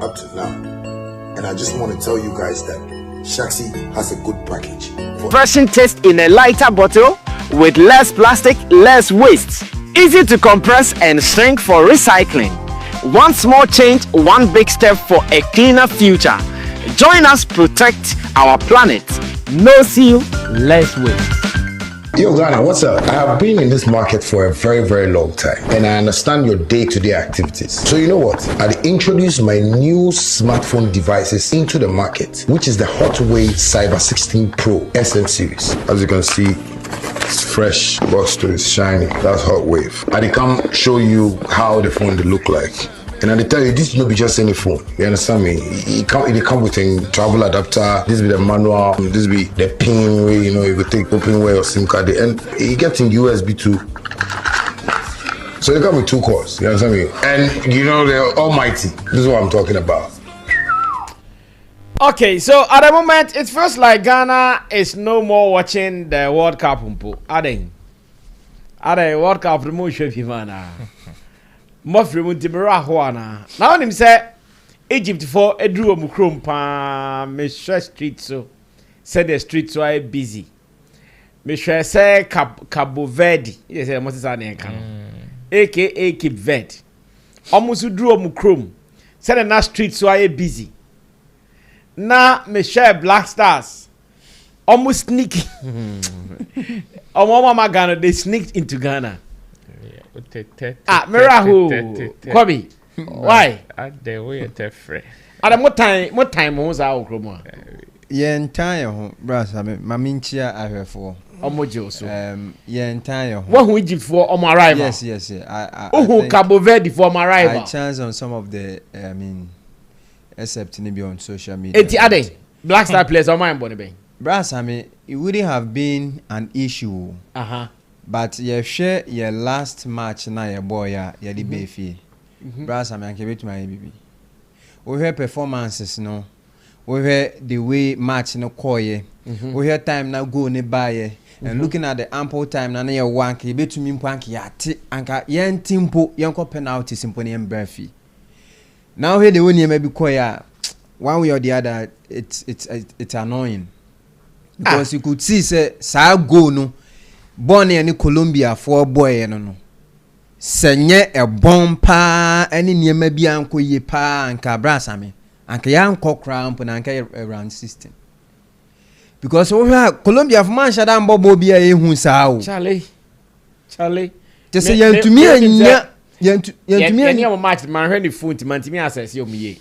up to now. And I just want to tell you guys that Shaxi has a good package. Refreshing taste in a lighter bottle with less plastic, less waste. Easy to compress and shrink for recycling. One small change, one big step for a cleaner future. Join us protect our planet. No seal, less waste. Yo, Ghana, what's up? I have been in this market for a very, very long time, and I understand your day-to-day activities. So you know what? I introduced my new smartphone devices into the market, which is the Hotwave Cyber 16 Pro SM series. As you can see, it's fresh, box to it's shiny. That's Hotwave. I come show you how the phone they look like. And I tell you, this will not be just any phone. You understand me? It come with a travel adapter. This be the manual. This be the pin way. You know, you could take open way or SIM card. And it gets in USB too. So they come with 2 cores. You understand me? And you know they're almighty. This is what I'm talking about. Okay, so at the moment it feels like Ghana is no more watching the World Cup. Are they World Cup promotion, Ivana? Mofri muntimira hoana. Now him say Egypt for edru omukrom pa me street so said the street so I busy. Me say Cabo Verde. Yes, I must say na kan. AKA Cape Verde. Omusu dru omukrom. Said the street so I busy. Na me share Black Stars. Almost sneaking. Mama Ghana, they sneaked into Ghana. Mirahu, Kobe. Why? The way it's free. Adam, what time was our chroma? Ye entire brass, I mean, Maminchia, I have for Omojo. Ye entire what we did for my arrival. Yes. Oh, Cabo Verde for my arrival. I chance on some of the, I mean, except maybe on social media. It's Ade, Black Star players on my body. Brass, I mean, it wouldn't have been an issue. But you share your last match na your boy ya the beefy. Brass, I mean, I can wait my baby. We hear performances, no. We hear the way match no koye. We hear time now go ne buy. And looking at the ample time na your wank, you bet to me wank ya anka yen timpo yanko penalty simpony and breathy. Now here the one you maybe koya one way or the other, it's annoying. Because you could see say sa go no. Born in Colombia for boy no. Senye a bompa any near maybe uncle ye pa and cabrasame and kayan cock cramp and anka around system. Because over Colombia of man shadam bobo be a who sao. Charlie. To say yen to me and yen to me match man ready phone to man to me as you me.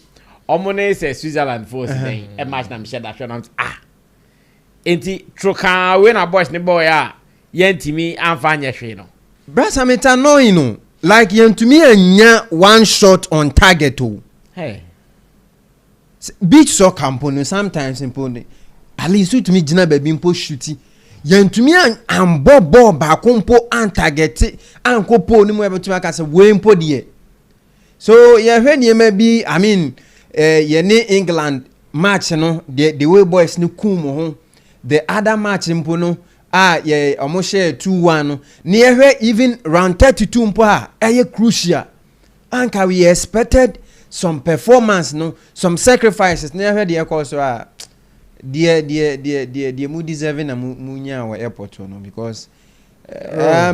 Omone says Switzerland for saying a match nam shed that Enti Trica when a boys ne boy yentimi amfanya hwe no. Brasa meta no ino like yentumi anya one shot on target o. Hey. Beach soccer component sometimes important. At least to me gina baby mpo shooting. Yentumi an ball ba kompo an target an kopo ni mo ebe to aka say we mpo de. So ye hwe ni maybe I mean ye ni England match no the way boys ni kum ho. The other match mpo no yeah, almost share 2-1. Near even round 32 mpo crucial. Anka we expected some performance, no, some sacrifices. Near the also dear mu deserving a munya or airport no because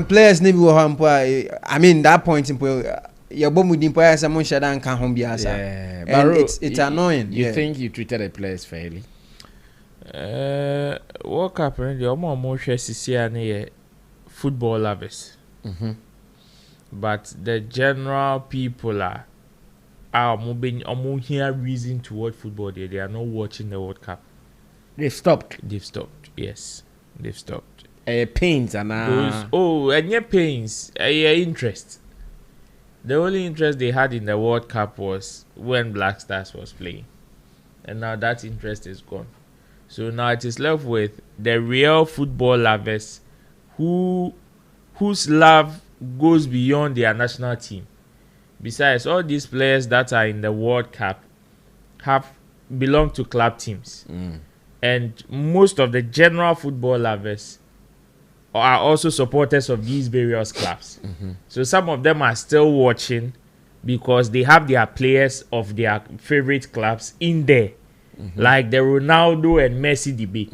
players need to I mean that point in your bomb dimpo as a mushadan can home be as and it's annoying. You think you treated the players fairly? World Cup the more share football lovers. But the general people are moving here reason to watch football. They are not watching the World Cup. They've stopped. Yes, they've stopped. Pains and and your pains, interest. The only interest they had in the World Cup was when Black Stars was playing, and now that interest is gone. So now it is left with the real football lovers whose love goes beyond their national team. Besides, all these players that are in the World Cup belong to club teams. And most of the general football lovers are also supporters of these various clubs. So some of them are still watching because they have their players of their favorite clubs in there, like the Ronaldo and Messi debate.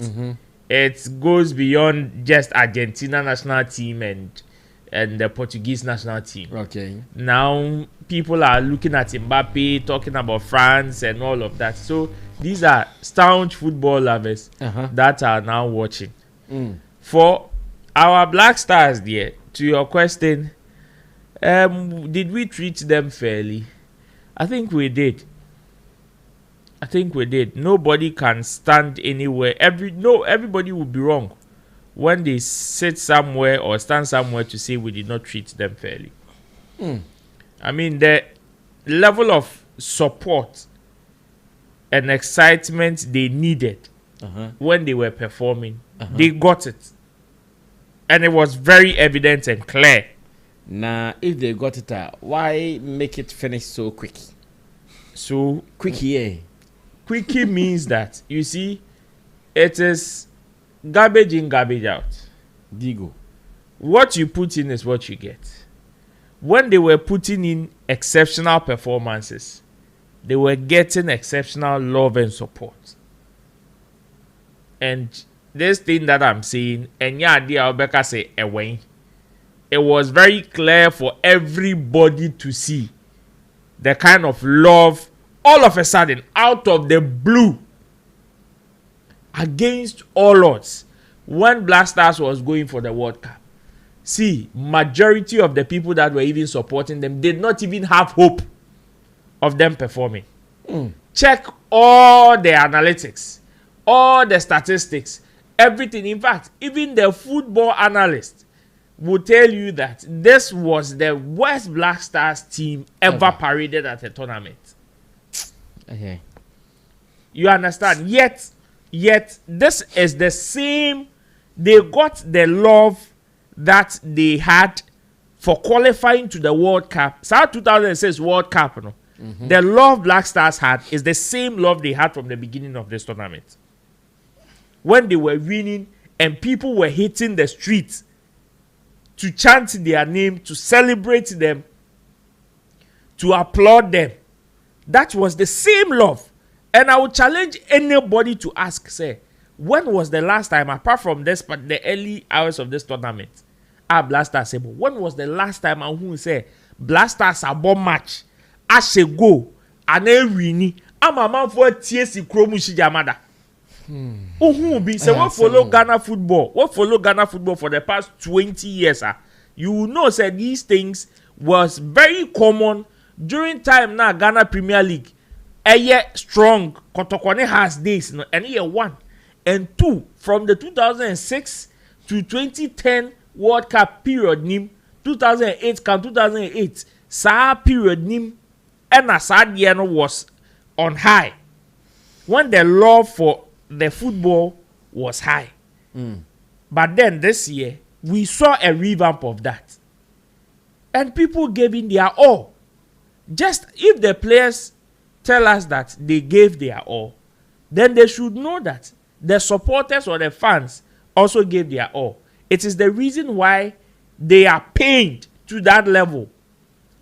It goes beyond just Argentina national team and the Portuguese national team. Okay. Now people are looking at Mbappe, talking about France and all of that. So these are staunch football lovers that are now watching. For our Black Stars, there, to your question, did we treat them fairly? I think we did. Nobody can stand anywhere. Everybody would be wrong when they sit somewhere or stand somewhere to say we did not treat them fairly. I mean, the level of support and excitement they needed when they were performing, they got it. And it was very evident and clear. Now, if they got it, why make it finish so quick? So Quickie, Quickie means that, you see, it is garbage in, garbage out. Digo. What you put in is what you get. When they were putting in exceptional performances, they were getting exceptional love and support. And this thing that I'm saying, and yeah, Albeka say away. It was very clear for everybody to see the kind of love all of a sudden, out of the blue, against all odds, when Black Stars was going for the World Cup. See, majority of the people that were even supporting them did not even have hope of them performing. Check all the analytics, all the statistics, everything. In fact, even the football analysts will tell you that this was the worst Black Stars team ever paraded at a tournament. Okay. You understand? Yet this is the same. They got the love that they had for qualifying to the World Cup. South 2006 World Cup, no? The love Black Stars had is the same love they had from the beginning of this tournament. When they were winning and people were hitting the streets to chant their name, to celebrate them, to applaud them. That was the same love. And I would challenge anybody to ask, say, when was the last time, apart from this, but the early hours of this tournament, Black Stars say, when was the last time I who say Black Stars a bomb match? I say go and every I'm a man for TSC Kromushi Jamada. Who be say what follow Ghana football? What follow Ghana football for the past 20 years? You will know say these things was very common during time now Ghana Premier League. A year strong, Kotokwane has this, and year 1 and 2 from the 2006 to 2010 World Cup period nim 2008 come 2008 sa period nim and Asadiano was on high when the love for the football was high. But then this year we saw a revamp of that, and people gave in their all. Just if the players tell us that they gave their all, then they should know that the supporters or the fans also gave their all. It is the reason why they are pained to that level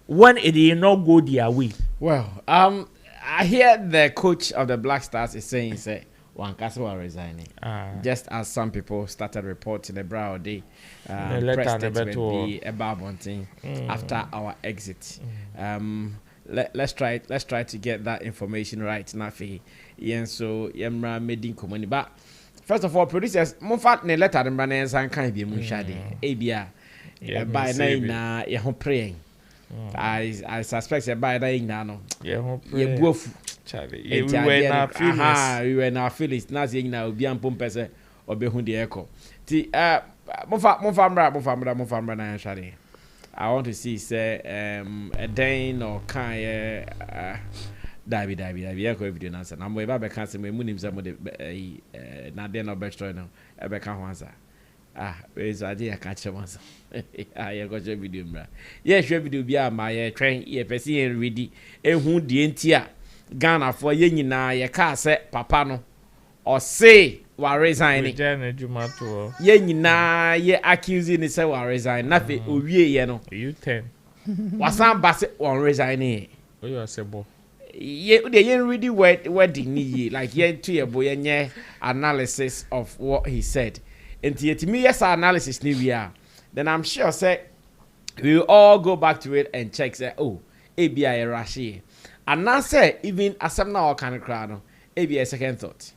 when it did not go their way. Well, I hear the coach of the Black Stars is saying, say, Wankasa will resigning. Just as some people started reporting the brow day, press statement be about one thing after our exit. Let's try to get that information right now. So Yemra Medin Komoni. But first of all, producers, Mufat ne letter and Brands and kind be Mushadi. Abia by nine ya praying. I suspect by nine now. Yeah, both. We were now Phyllis, Nazi now, Bian Pompese or Behundi Echo. Mufambra and Shadi. I want to see, say, a Dane or Kai, Davy, Echo video answer. I'm way back, can't say, Munim, some of the Naden or Bestro now, Ebeka Wanza. Where's the idea? Catch a once. I got your video, bra. Yes, your video be my train, if and ready, and who the entire Ghana for yen na ye car set papano or say while resigning. Yen na ye accusing it say while resign nothing. You 10. Wasan Bassett on resigning. Oh, you are sebo. They didn't really wedding like to your boy analysis of what he said. And to me, yes, analysis then I'm sure say we'll all go back to it and check say, oh, ABI Rashi. And now say even as some now kind of crowd, ABI a second thought.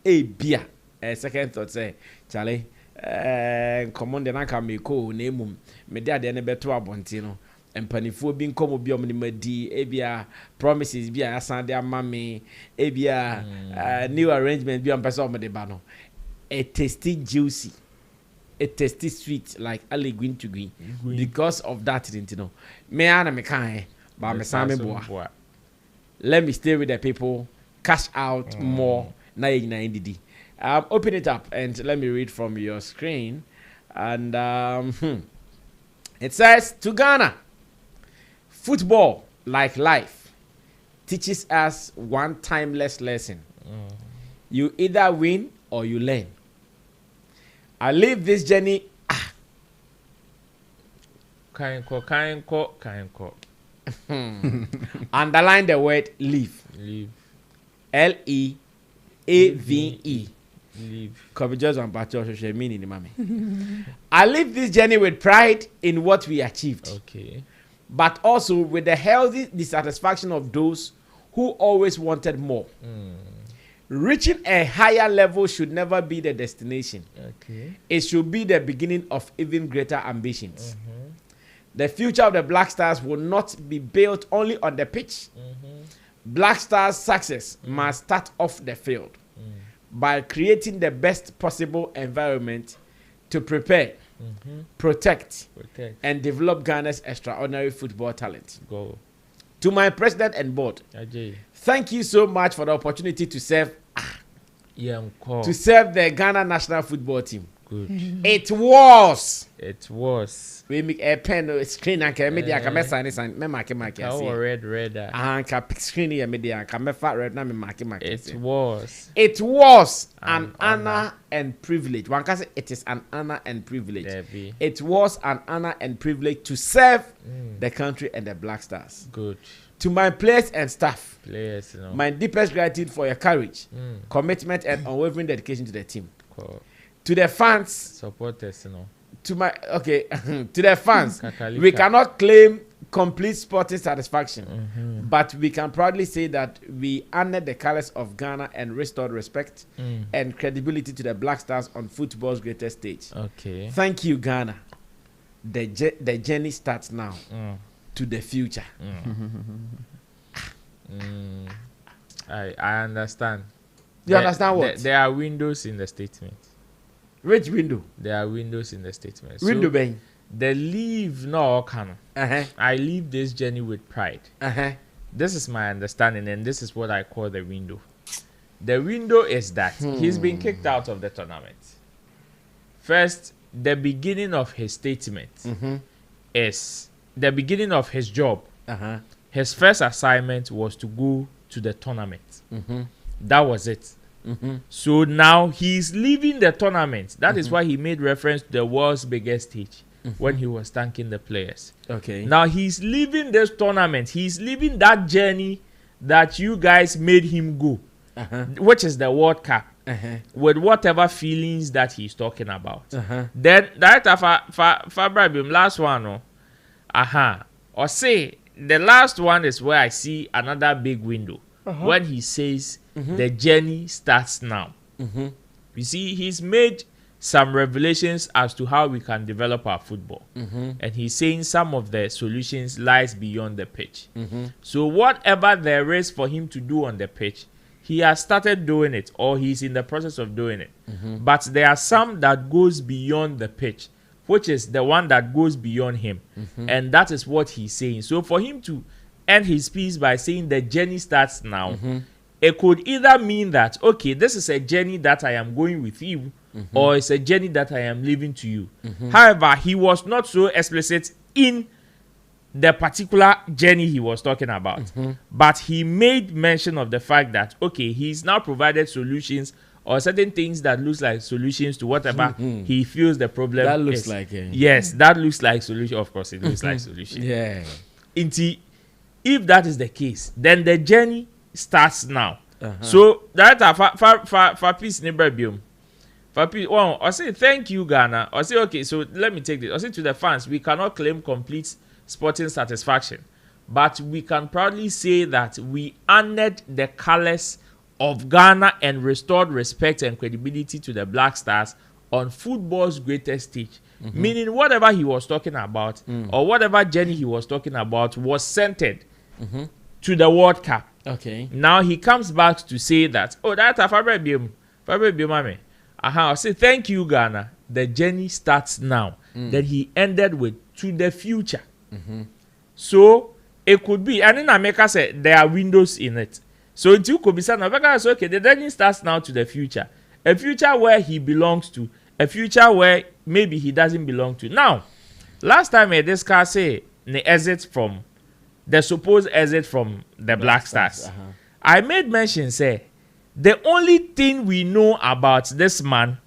ABI a second thought say, Charlie, command the Naka me ko name me dad any better abontino. And panifo being come obi omnimadi ebia promises bia asan dia mami ebia new arrangement bia person of the bano it tasted juicy, it tasted sweet like ali green to green because of that, you know. Me ana me kan ba me Sammy boa. Let me stay with the people, cash out more na ndidi. Open it up and let me read from your screen. And it says, to Ghana, football, like life, teaches us one timeless lesson. You either win or you learn. I live this journey. Kainko. Underline the word live. Leave. Leave. Could be just on social meaning, mommy. I live this journey with pride in what we achieved. Okay. But also with the healthy dissatisfaction of those who always wanted more. Reaching a higher level should never be the destination. Okay. It should be the beginning of even greater ambitions. The future of the Black Stars will not be built only on the pitch. Black Stars' success must start off the field by creating the best possible environment to prepare, protect, and develop Ghana's extraordinary football talent. Go. To my president and board, Ajay. thank you so much for the opportunity to serve To the Ghana national football team. Good. It was. We make a pen screen and can media can sign me mark. How red. And can screen here media can fat red na me mark. It was an honor and privilege. One can say it is an honor and privilege. Debbie. It was an honor and privilege to serve the country and the Black Stars. Good. To my players and staff, my deepest gratitude for your courage, commitment, and unwavering dedication to the team. Cool. To the fans, supporters, to the fans, we cannot claim complete sporting satisfaction, but we can proudly say that we honored the colors of Ghana and restored respect and credibility to the Black Stars on football's greatest stage. Okay. Thank you, Ghana. The journey starts now to the future. I understand. You understand what? There are windows in the statement. Which window? There are windows in the statement. Window so, bang. The leave no can. I leave this journey with pride. This is my understanding, and this is what I call the window. The window is that he's been kicked out of the tournament. First, the beginning of his statement is the beginning of his job. His first assignment was to go to the tournament. That was it. So now he's leaving the tournament. That is why he made reference to the world's biggest stage when he was thanking the players. Okay. Now he's leaving this tournament. He's leaving that journey that you guys made him go, which is the World Cup, with whatever feelings that he's talking about. Then that Fabrabim last one, or say the last one is where I see another big window when he says the journey starts now. You see, he's made some revelations as to how we can develop our football, and he's saying some of the solutions lies beyond the pitch. So whatever there is for him to do on the pitch, he has started doing it, or he's in the process of doing it. But there are some that goes beyond the pitch, which is the one that goes beyond him, and that is what he's saying. So for him to end his piece by saying the journey starts now, it could either mean that, okay, this is a journey that I am going with you, or it's a journey that I am leaving to you. However, he was not so explicit in the particular journey he was talking about, but he made mention of the fact that, okay, he's now provided solutions or certain things that looks like solutions to whatever he feels the problem That looks is. like yes, that looks like solution. Of course, it looks like solution. Yeah. If that is the case, then the journey starts now. So that for peace neighbor biom. For peace, well, I say thank you, Ghana. I say okay, so let me take this. I say to the fans, we cannot claim complete sporting satisfaction, but we can proudly say that we honored the colors of Ghana and restored respect and credibility to the Black Stars on football's greatest stage. Meaning whatever he was talking about or whatever journey he was talking about was centered to the World Cup. Okay. Now he comes back to say that, oh, that's a fabric biom. I say thank you, Ghana. The journey starts now. Then he ended with to the future. So it could be, and in America said there are windows in it. So it could be said, okay, the journey starts now to the future. A future where he belongs to, a future where maybe he doesn't belong to. Now, last time I discussed the supposed exit from the Black Stars. I made mention, say, the only thing we know about this man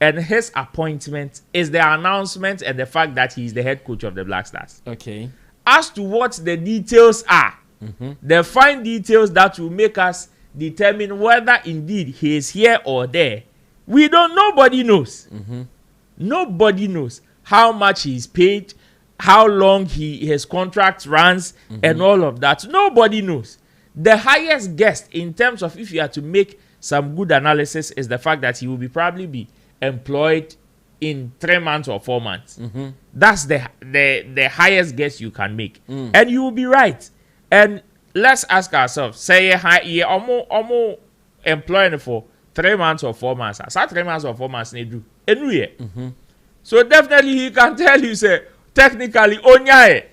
and his appointment is the announcement and the fact that he is the head coach of the Black Stars. Okay. As to what the details are, the fine details that will make us determine whether indeed he is here or there, we don't. Nobody knows. Nobody knows how much he is paid, how long his contract runs, and all of that. Nobody knows. The highest guess in terms of if you are to make some good analysis is the fact that he will probably be employed in 3 months or 4 months. That's the highest guess you can make, and you will be right. And let's ask ourselves: say almost employing for 3 months or 4 months. So 3 months or 4 months they do. So definitely he can tell you, say, technically onyaye,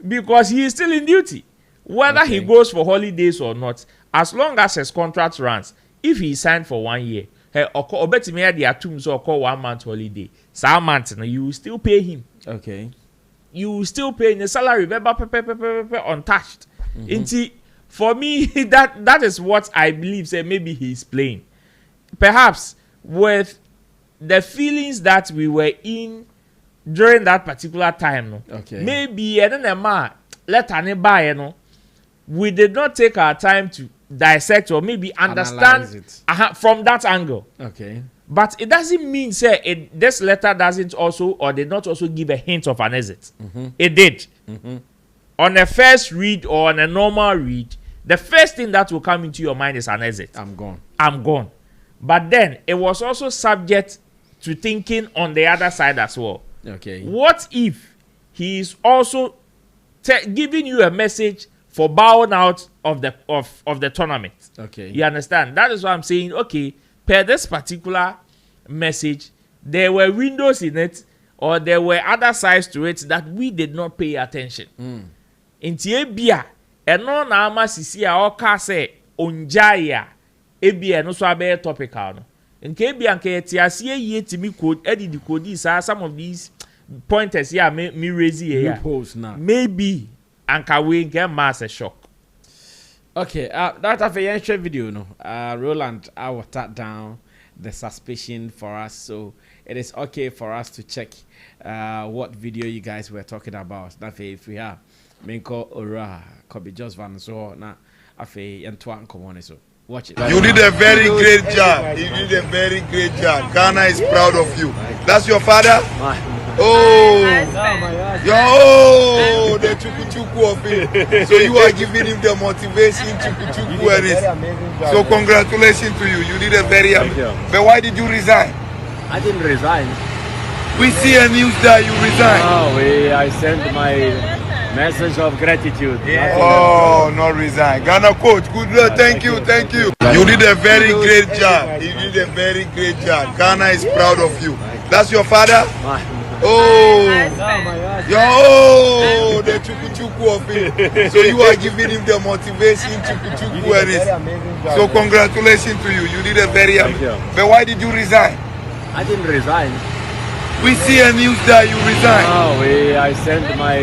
because he is still in duty. Whether he goes for holidays or not, as long as his contract runs, if he signed for 1 year, or 1 month holiday, some month you will still pay him. Okay. You will still pay the salary, untouched. For me, that is what I believe. Say maybe he's playing, perhaps with the feelings that we were in during that particular time. No? Okay. Maybe we did not take our time to dissect or maybe understand from that angle. Okay. But it doesn't mean say this letter doesn't also or did not also give a hint of an exit. It did. On a first read or on a normal read, the first thing that will come into your mind is an exit. I'm gone. I'm gone. But then it was also subject to thinking on the other side as well. Okay. What if he is also giving you a message for bowing out of the tournament? Okay. You understand? That is why I'm saying, okay, per this particular message, there were windows in it or there were other sides to it that we did not pay attention. Inti ebia eno na ama sisi a oka se onjaya ebia no so abe topical no. Nke ebia nke etiase ye timi code edit code some of these pointers here me raise here. Maybe anka we get mass a shock. Okay, that of a short video no. Roland, I will tap down the suspicion for us, so it is okay for us to check what video you guys were talking about. That if we have Minko Ora could be just van so na afe Antoine Komone so watch it. You did a very great job. You did a very great job. Ghana is proud of you. That's your father? Oh, yo, the chuku of it. So you are giving him the motivation chuku. So congratulations to you. You did a very. But why did you resign? I didn't resign. We see a news that you resigned. Oh, I sent my message of gratitude. Yeah. Oh, not resign. Ghana coach, good luck. Thank you, thank you. You did a very great job. You did a very great job. Ghana is proud of you. That's your father? Oh, yo, the chuku of it. So you are giving him the motivation chuku. So congratulations to you. You did a very. But why did you resign? I didn't resign. We see a news that you resigned. Oh, I sent my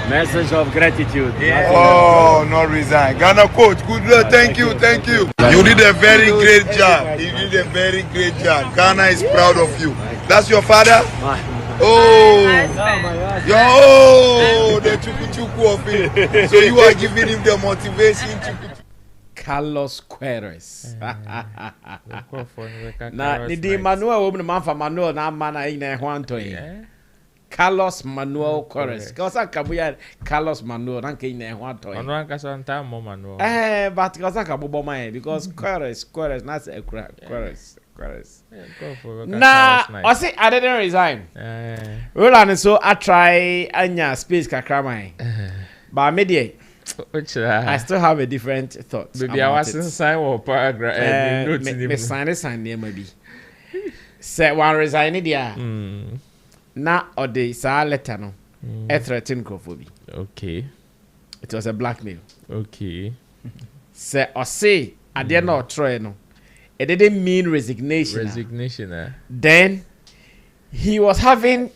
Message of gratitude. Yeah. Oh, not resign. Ghana coach, good luck. Thank you. You did a very great job. You did a very great job. Ghana is proud of you. That's your father? Oh, the chuku of it. So you are giving him the motivation to. Carlos Queiroz. Na Nidi Manuel woman man for Manuel na mana ina hwanto yi. Carlos Manuel Queiroz. Kosa kabuya Carlos Manuel na ke ina hwanto yi. Ono ankasa nta mo Manuel. But kosa kabubo man because Queiroz na say Queiroz. Nah, I say I didn't resign. Roland so I try anya space kakra man. But media I still have a different thought. Maybe I wasn't sign or paragraph. Me sign there maybe. Say one resign there. Na or the sa letter no. A threaten Kofobi. Okay. It was a blackmail. Okay. Say or say I did not try no. It didn't mean resignation. Then he was having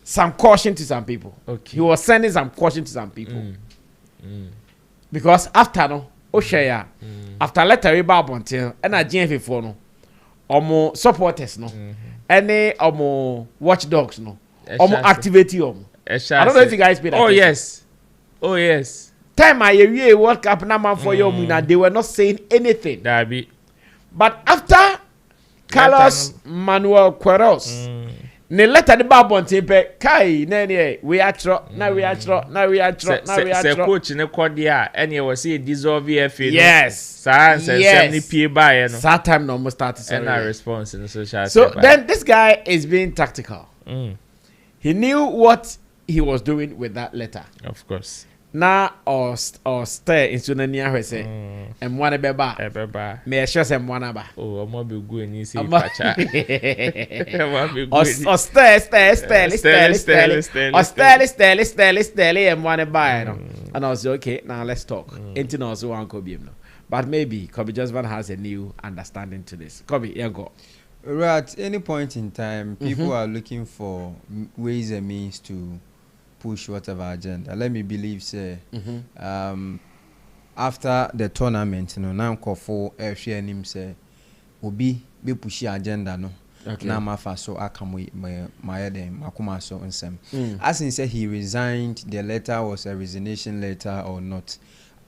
some caution to some people. Okay. He was sending some caution to some people. Because after no, after letter about until and a GF4 no, omo supporters no, any omo watchdogs no, omo activity omo. I don't know if you guys paid attention. Oh yes. Time I World Cup na man for your muna, they were not saying anything. That be. But after Carlos Manuel Queiroz, ne letter the babon tepe kai nene we atro na we atro se coach ne kodia ene we say dissolve FA yes sans any pie buy no that time no almost started and a response in the social so then this guy is being tactical. He knew what he was doing with that letter, of course. Na or stay into the near say and one beba me sure say one ba oh mo be go ni say pacha or stay and one buy no and I was okay now let's talk into no so one could be no but maybe Kobe Josvan has a new understanding to this. Kobe yeah go right at any point in time people are looking for ways and means to push whatever agenda. Let me believe say after the tournament no now for share him say obi be push agenda no na mafa so akamu my dem makuma so nsem as in say he resigned, the letter was a resignation letter or not.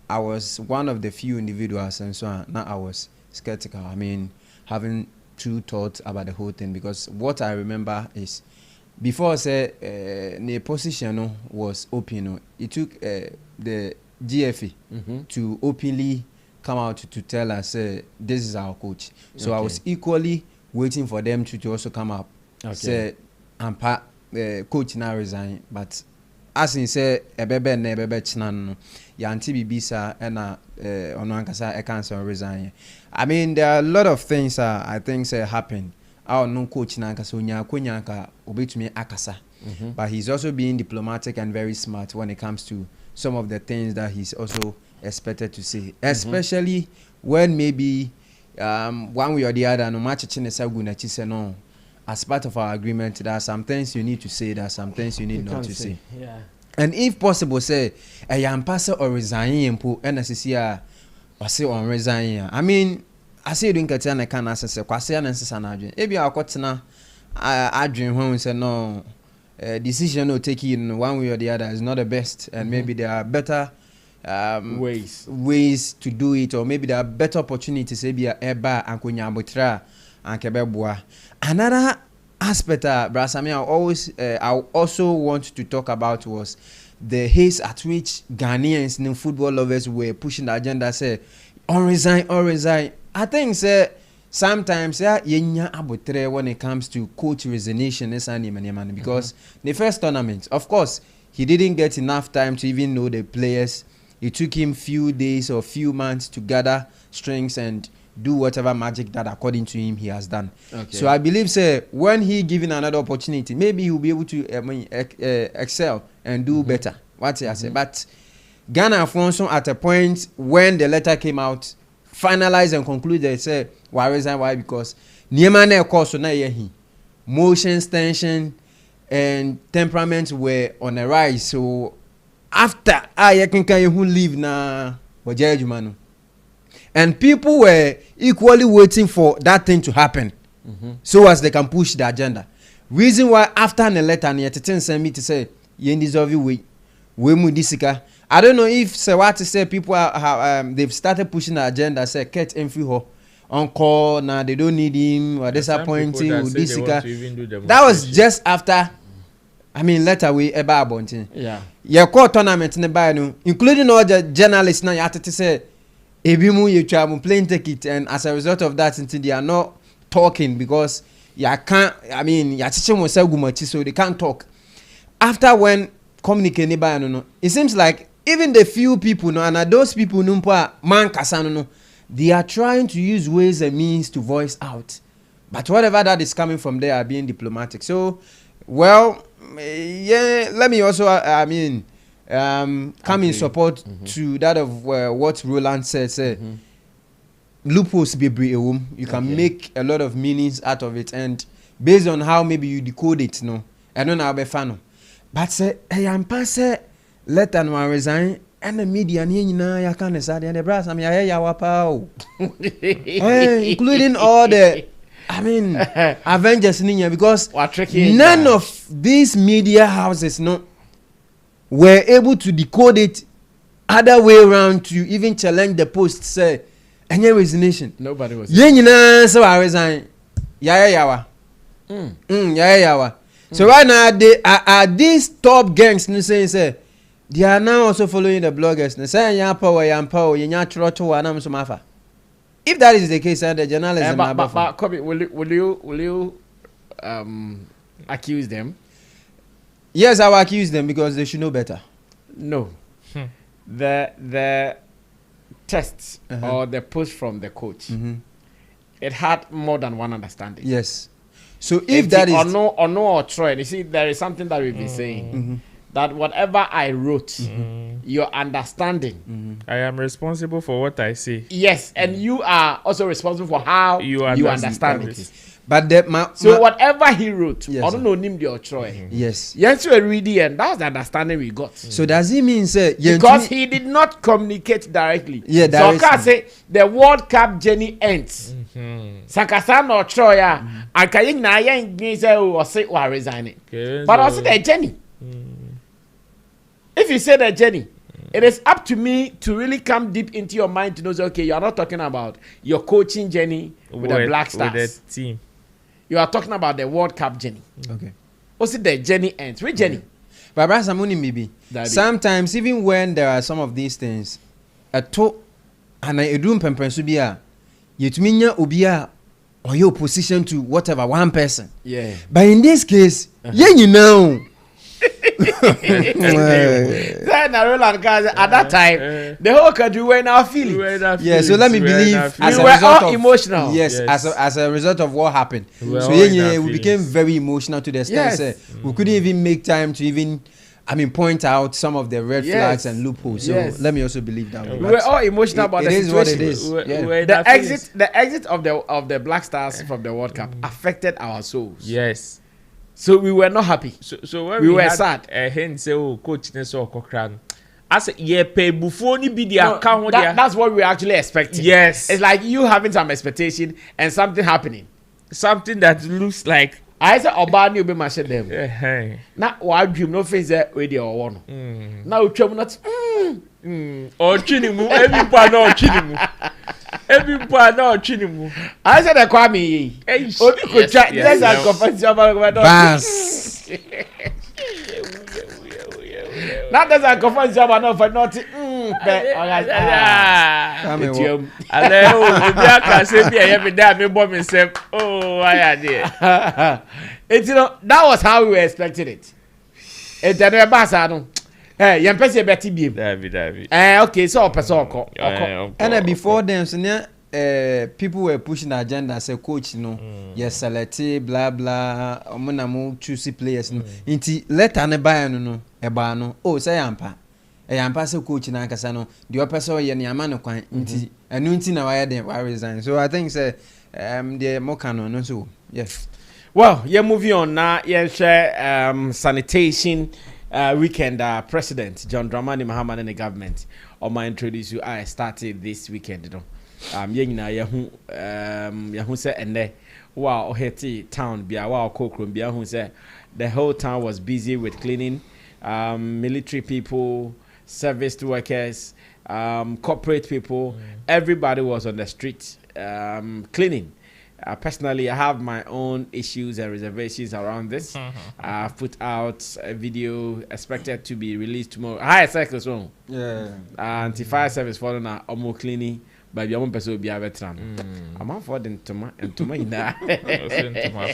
I was one of the few individuals and so on. Now I was skeptical. I mean, having true thoughts about the whole thing because what I remember is before say the position was open, it took the GFA to openly come out to tell us this is our coach. So I was equally waiting for them to also come up. Say coach now resign, but as in say ebebe na ebebe chinan yanti bibisa ena ono ankasa e cancel resign. I mean there are a lot of things I think say happen. Our non coach na ankasa onya akonya anka obetumi akasa. But he's also being diplomatic and very smart when it comes to some of the things that he's also expected to say, especially when maybe one way or the other no match no as part of our agreement there are some things you need to say, there are some things you need not to say. Yeah. And if possible say I am pass or resign and or say on resign. I mean I say doing Katiana can assess kwase and Sanadrin. Ebi akotena adwin when we say no decision or taking one way or the other is not the best, and maybe there are better ways to do it, or maybe there are better opportunities. Maybe eba ankonya botra ankebeboa. Another aspect, Brasami, I also want to talk about was the haste at which Ghanaians and football lovers were pushing the agenda. Say, on resign. I think say sometimes yenya abotre when it comes to coach resignation because the first tournament, of course, he didn't get enough time to even know the players. It took him few days or few months to gather strengths and do whatever magic that according to him he has done. So I believe say when he given another opportunity, maybe he'll be able to excel and do better. What I say, but Ghana Afonso at a point when the letter came out, finalized and concluded, say why resign? Why? Because Niemane course so na he motions, tension, and temperaments were on a rise. So after you can who leave na no. And people were equally waiting for that thing to happen, so as they can push the agenda. Reason why after the letter and yet send me to say you deserve we mudisika. I don't know if say what to say people they've started pushing the agenda. Say Kurt Enfriho on call now they don't need him or disappointing Udisika. That was just after. I mean, letter we about bunting. Yeah. Your court tournament in the Bayern, including all the journalists now. You have to say, Ebimu, you travel plane ticket, and as a result of that, until they are not talking because you can't. I mean, your teacher was so good, so they can't talk. After when communicate in the Bayern, it seems like even the few people, no, and those people, no, man, kasano, they are trying to use ways and means to voice out, but whatever that is coming from, they are being diplomatic. So, well. Yeah, let me also come in support to that of what Roland said. Loopholes be you can make a lot of meanings out of it, and based on how maybe you decode it, no, I don't know fan. But say I am pass let and resign and the media ya can say and the brass including all the Avengers Ninja, because none of these media houses were able to decode it other way around to even challenge the post. Say any resignation. Nobody was. So I resign. Yawa. So right now they are these top gangs. Say they are now also following the bloggers. Say power. If that is the case, the journalism. But Kobe, will you accuse them? Yes, I will accuse them because they should know better. No, the tests or the post from the coach, it had more than one understanding. Yes. So if that is or Troy, you see, there is something that we've been saying. That whatever I wrote, your understanding. I am responsible for what I say. Yes, and you are also responsible for how you understand it. But whatever he wrote, I don't know him or Troy. Yes. Yes, we read it, and that's the understanding we got. So does it mean say because he did not communicate directly? Yeah, so I can say the World Cup journey ends. Sakasan or Troy, I can't say or say or resigning. But also the journey. If you say that, Jenny, it is up to me to really come deep into your mind to know, okay, you are not talking about your coaching journey with the Black Stars. With the team. You are talking about the World Cup journey. Okay. Also, the journey ends. Which journey? But maybe sometimes, even when there are some of these things, a to and I do pempensubia, yet minya ubia or your position to whatever one person. Yeah. But in this case, you know. At that time, the whole country were now feeling. Yeah, so let me believe as we were all emotional. Yes, as a result of what happened. So we became very emotional to the extent we couldn't even make time to even point out some of the red flags and loopholes. So let me also believe that. We were all emotional about the situation. It is what it is. The exit of the Black Stars from the World Cup affected our souls. Yes. So we were not happy. So when we were sad. Hence, coach neso kokran. As ye pay before ni be the account. That's what we were actually expecting. Yes. It's like you having some expectation and something happening. Something that looks like I said Obani be my them. Now what dream no face there radio or one. Now we try not or chinimu every part no chinimu. Every part no chinimu. I said I call me. Obi could try. Let's confess your Bas. Not that I confess your man for nothing. That was how we were expecting it. Hey, young person better be. Okay, so and before them, so people were pushing the agenda. Say, coach, yes, select blah blah. Omunamu choose players. Inti let ane buy no ebano. Oh, say ampa. Ampa say coach na kasa no. The person ye ni amano kwan. Inti enu inti na why them why resign. So I think say the more canon no so yes. Well, you're moving on now. Yeah, share sanitation. weekend, President John Dramani Mahama and the government introduce you. I started this weekend, you know. Yahu said, and there, wow, Heti town, Bia, wow, Kokrum, Bia, who said the whole town was busy with cleaning, military people, service workers, corporate people, everybody was on the street cleaning. Personally, I have my own issues and reservations around this. I've put out a video expected to be released tomorrow. Hi, cycle song. Yeah. Anti-fire service for now, almost cleaning. But your own person will be a veteran. I'm not for them to my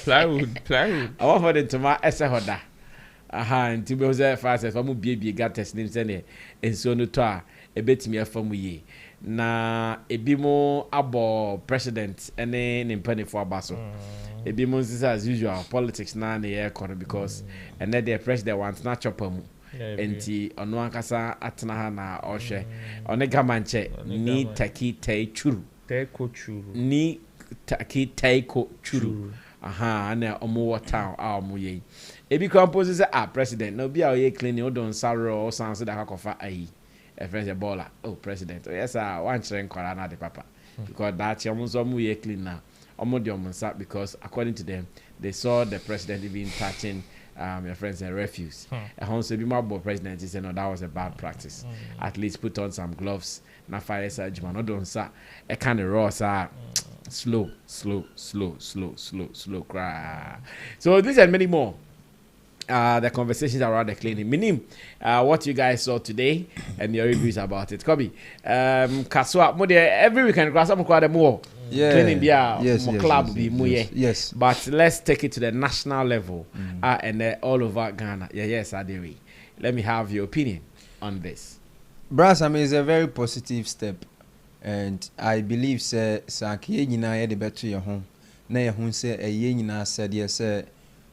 plywood. I'm not for them to my Essahoda. And to be there fast as I'm be got test names and so no toa a bit me from we. Na ebimo abo president ene in penny for baso. Ebimo is as usual politics na the air corner because and then the president wants not chop mu. Enti ono ankasa atena ha na ohwe. One gamanche ni taki tai churu. Ni taki tai ko churu. Aha na omo town a omo ye. Ebi compose say president no be a ye clean o don saro o san so da kakofa ayi. A friend a baller. Oh, president. Oh, yes, one train corner the papa. Because that's almost some way clean now. Almost because according to them, they saw the president even touching your friends and refuse. And also be more president, he said, no, that was a bad practice. At least put on some gloves. Na fire surgery, no don't sa. A kind of raw sa. Slow. Cry. So these and many more. The conversations around the cleaning. Meaning, what you guys saw today and your reviews about it. Kobe, Kaswa, every weekend, more cleaning beer, more club be more. Yes. But let's take it to the national level and all over Ghana. Yes, Adewi. Let me have your opinion on this. Brass, I mean, it's a very positive step, and I believe say Sanki Yina the better your home. Na your home say a Yina said yes, sir.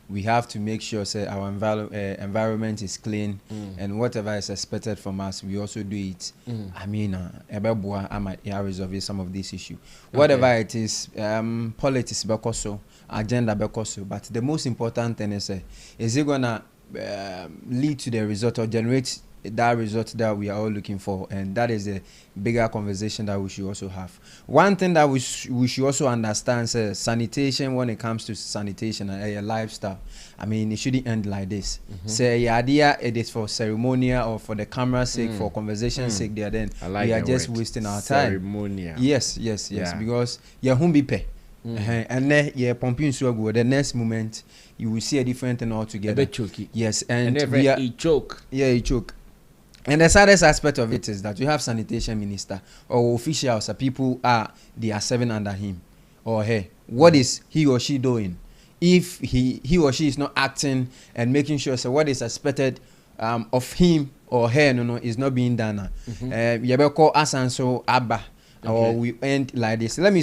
We have to make sure say our environment is clean and whatever is expected from us, we also do it. I mean, I might resolve some of this issue. Whatever it is, politics bekoso, agenda bekoso, but the most important thing is it gonna lead to the result or generate that result that we are all looking for, and that is a bigger conversation that we should also have. One thing that we should also understand is sanitation. When it comes to sanitation and a lifestyle, I mean, it shouldn't end like this. Say the idea it is for ceremonial or for the camera's sake, for conversation's sake. There, then we are just wasting our time. Ceremonial. Yes, because you won't be pay. And then you're pumping so good. The next moment you will see a different thing altogether. A bit choky. Yes, and we are choke. Yeah, you choke. And the saddest aspect of it is that you have sanitation minister or officials, people they are serving under him or her. What is he or she doing? If he or she is not acting and making sure so what is expected of him or her is not being done. Yabeko asanso abba. Or we end like this. Let me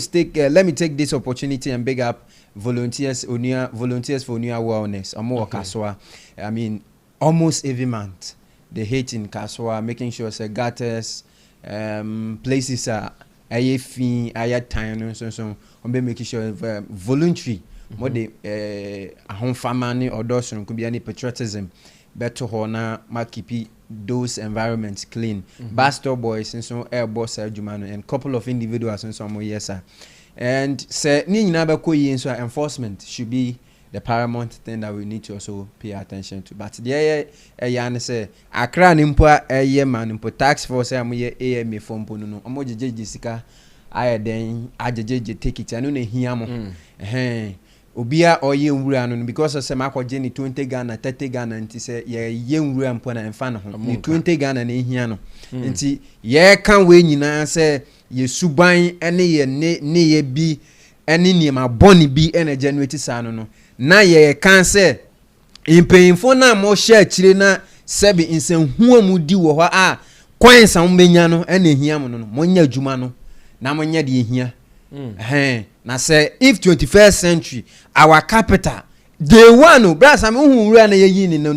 take this opportunity and big up volunteers for Unia Wellness. Kaswa. I mean, almost every month they hate in Kaswa, making sure say gutters, places are time so making sure voluntary. More the home family or dosun could be any patriotism. Better hona makipi those environments clean. Bastor boys and so air boss and couple of individuals and some yes sir. And say ni naba ko so enforcement should be the paramount thing that we need to also pay attention to. But the yan say Accra nimpo man nimpo tax force am ye me phone no omo jeje sika aye den ajeje take it anu na hia mo obia oye nwura no because of say makoje ni 20 Ghana 30 Ghana nti say ye nwura mpo na emfa no ho ni 20 Ghana na ehia no nti ye kan we nyina say ye suban ene ye ne ye bi ene ni ma boni bi ene generate sa no na ye kan say impeyinfo na mo share chire na sebi insen huamu di wo ho a kwan sa mbenya no ene ehia mo no mo nya adwuma no na mo nya de ehia na say if 21st century our capital day one brass am hu wura na yeyi ni no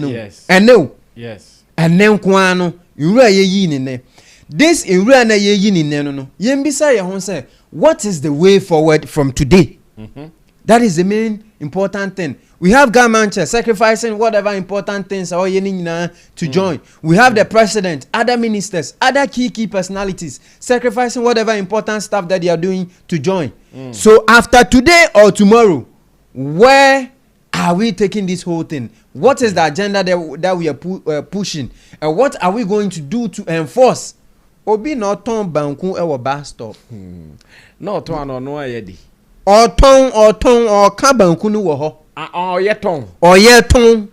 ene yes ene nko no wura yeyi ni ne this wura na yeyi ni ne no yembisa ye ho say what is the way forward from today That is the main important thing. We have government sacrificing whatever important things are to join. We have the president, other ministers, other key personalities sacrificing whatever important stuff that they are doing to join. So after today or tomorrow, where are we taking this whole thing? What is the agenda that we are pushing? And what are we going to do to enforce? Obi not ton banku ewo bus stop. No ton no ayedi. Or ka banku no wo ho. Oye ton.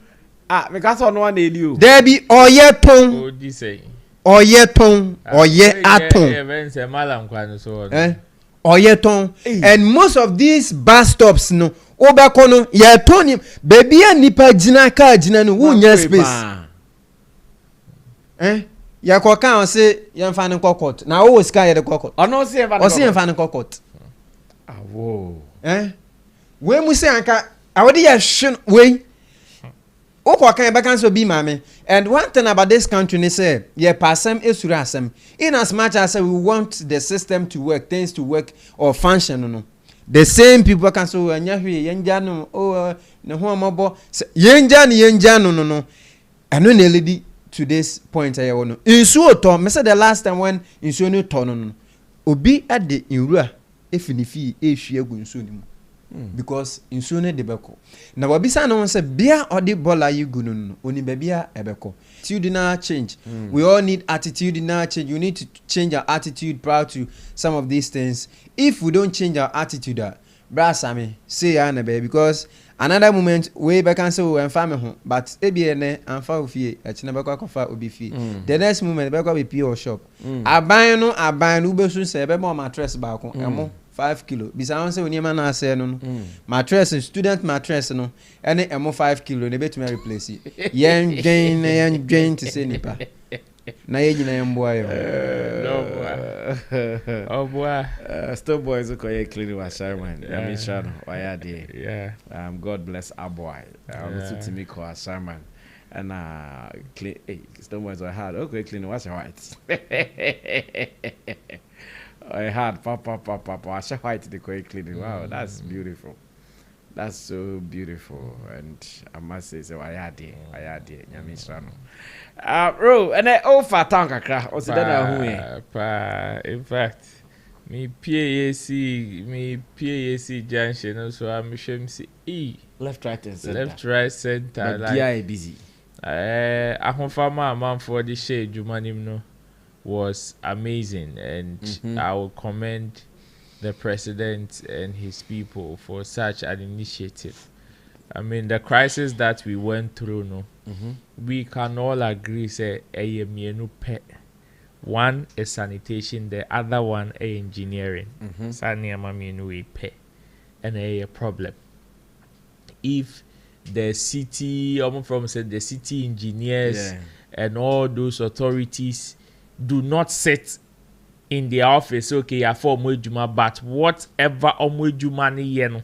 Because on one you. There be oye ton. Oh, this say. Oye ton. Oye aton. Oye ton. And most of these bus stops no. Obako no ye ton him. Baby a nipa jina ka jina no wunya space. Ya kwa kan say ye mfa ne kokot. Na wo sky ye de kokot. Ono say mfa ne kokot. Whoa. We mu say anka awodi ye hwe we okwa kan be kan so bi mame. And one thing about this country they say ye passem esuru asem, in as much as we want the system to work, things to work or function no, the same people can so anya hwe yenja no ne ho amabo yenja no eno na lady to this point I want no insu oto me say the last time when insu no to no obi ade inwura efinifi ehwie agu insu ni mu. Because in sooner de beko. Now wabisa no say bia odi bola you go no oni bebia ebeko. Attitudinal change. We all need attitudinal change. You need to change our attitude prior to some of these things. If we don't change our attitude, bra Sammy, say ya na be because another moment we back and say we enfame ho but ebi ene amfa ofie a china beko akofa obi fie. The next moment beko be pure shop. Aban no ubesu say be mo mattress ba ko emo 5 kilo. Bisa say we na say no mattress student mattress no ene emo 5 kilo ne betumi replace yen dwen to say nipa na ye nyina yemboa yo oh boy still boys ko ye clean wa Sherman I mean Shano why there yeah God bless our boy so to me ko Sherman and clean still boys are hard okay clean was right I had papa I should white the quick cleaning. Wow, that's beautiful. That's so beautiful, and I must say, so I had it. Nyamisrano. Bro, and I offer tanka crack. What's that? In fact, me PAC junction. So I'm sure E left, right, and center. Left, right, center. Like yeah, busy. I confirm my man for the shade. Jumanim no. Was amazing, and I will commend the president and his people for such an initiative. I mean, the crisis that we went through, we can all agree say one is sanitation, the other one is engineering. And a problem. If the city, from said the city engineers and all those authorities do not sit in the office, okay, for Mojuma, but whatever Omojuma ni yeno,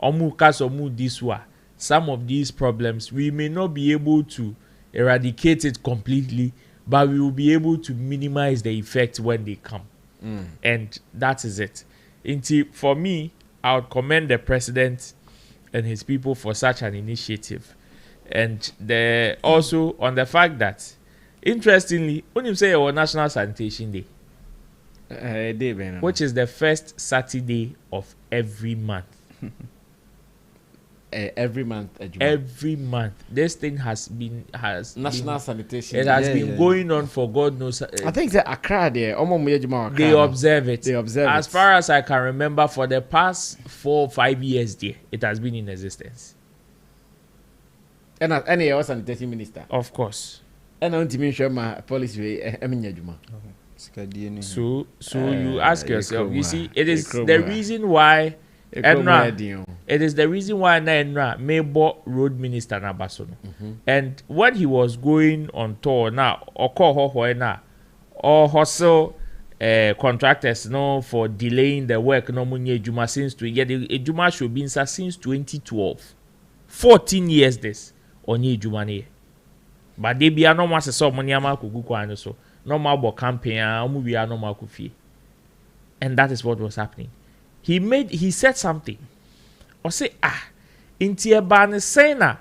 Omukas Omu diswa, some of these problems we may not be able to eradicate it completely, but we will be able to minimize the effect when they come. And that is it. For me, I would commend the president and his people for such an initiative. And also on the fact that interestingly, when you say our National Sanitation Day, which is the first Saturday of every month. Every month. Every month. This thing has National Sanitation. It has been going on for God knows. I think the Accra there. They observe it. As it. far as I can remember, for the past 4 or 5 years there, it has been in existence. And as any other sanitation minister. Of course. And I want to make sure my policy So you ask yourself, you see, it is the reason why it is the reason why Enra made road minister na Basono. And when he was going on tour now, or hustle contractors no for delaying the work no munye Juma since to get a Juma should be since 2012. 14 years this on Juma ne. But they be no more so money ama kugu kwa so no more campaign amu bi no more kufi. And that is what was happening. He said something Or say, inti eba ne sena.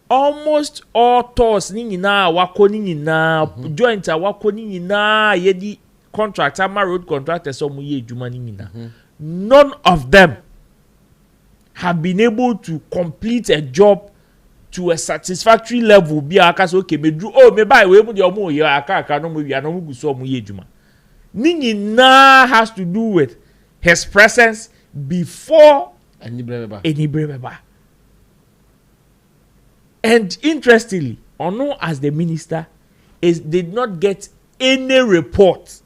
Almost all tours ni na wako ni na joint wako ni na yedi contractor road contractors so mu ye adwuma ni na. None of them have been able to complete a job to a satisfactory level. Be aka so okay me do me buy we mu de omo ye aka no mu wi no mu gu so mu ye adwuma. Ni na has to do with his presence before any brother. And interestingly, Ono as the minister did not get any report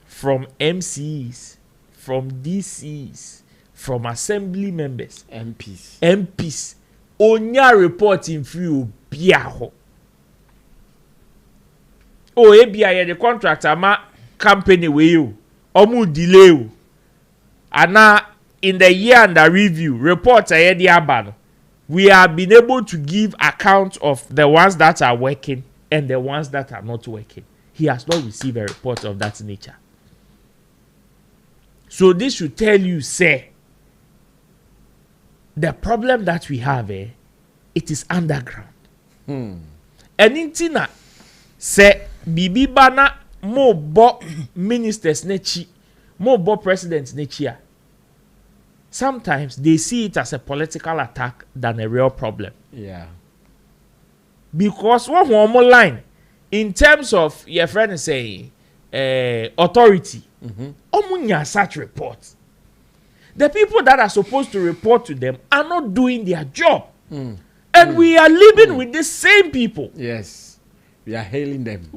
from MCs, from DCs, from assembly members, MPs. Onya report in free biaho. Oh, ABI the contractor ma company we you. Omu delay you. And now in the year under review, reports are the abano. We have been able to give account of the ones that are working and the ones that are not working. He has not received a report of that nature. So this should tell you, say, the problem that we have, it is underground. And intina, say, bibi bana mo bo ministers nechi, mo bo presidents nechi. Sometimes they see it as a political attack than a real problem. Yeah. Because one more line, in terms of your friend saying authority, omunya such reports. The people that are supposed to report to them are not doing their job. And we are living with the same people. Yes. We are hailing them.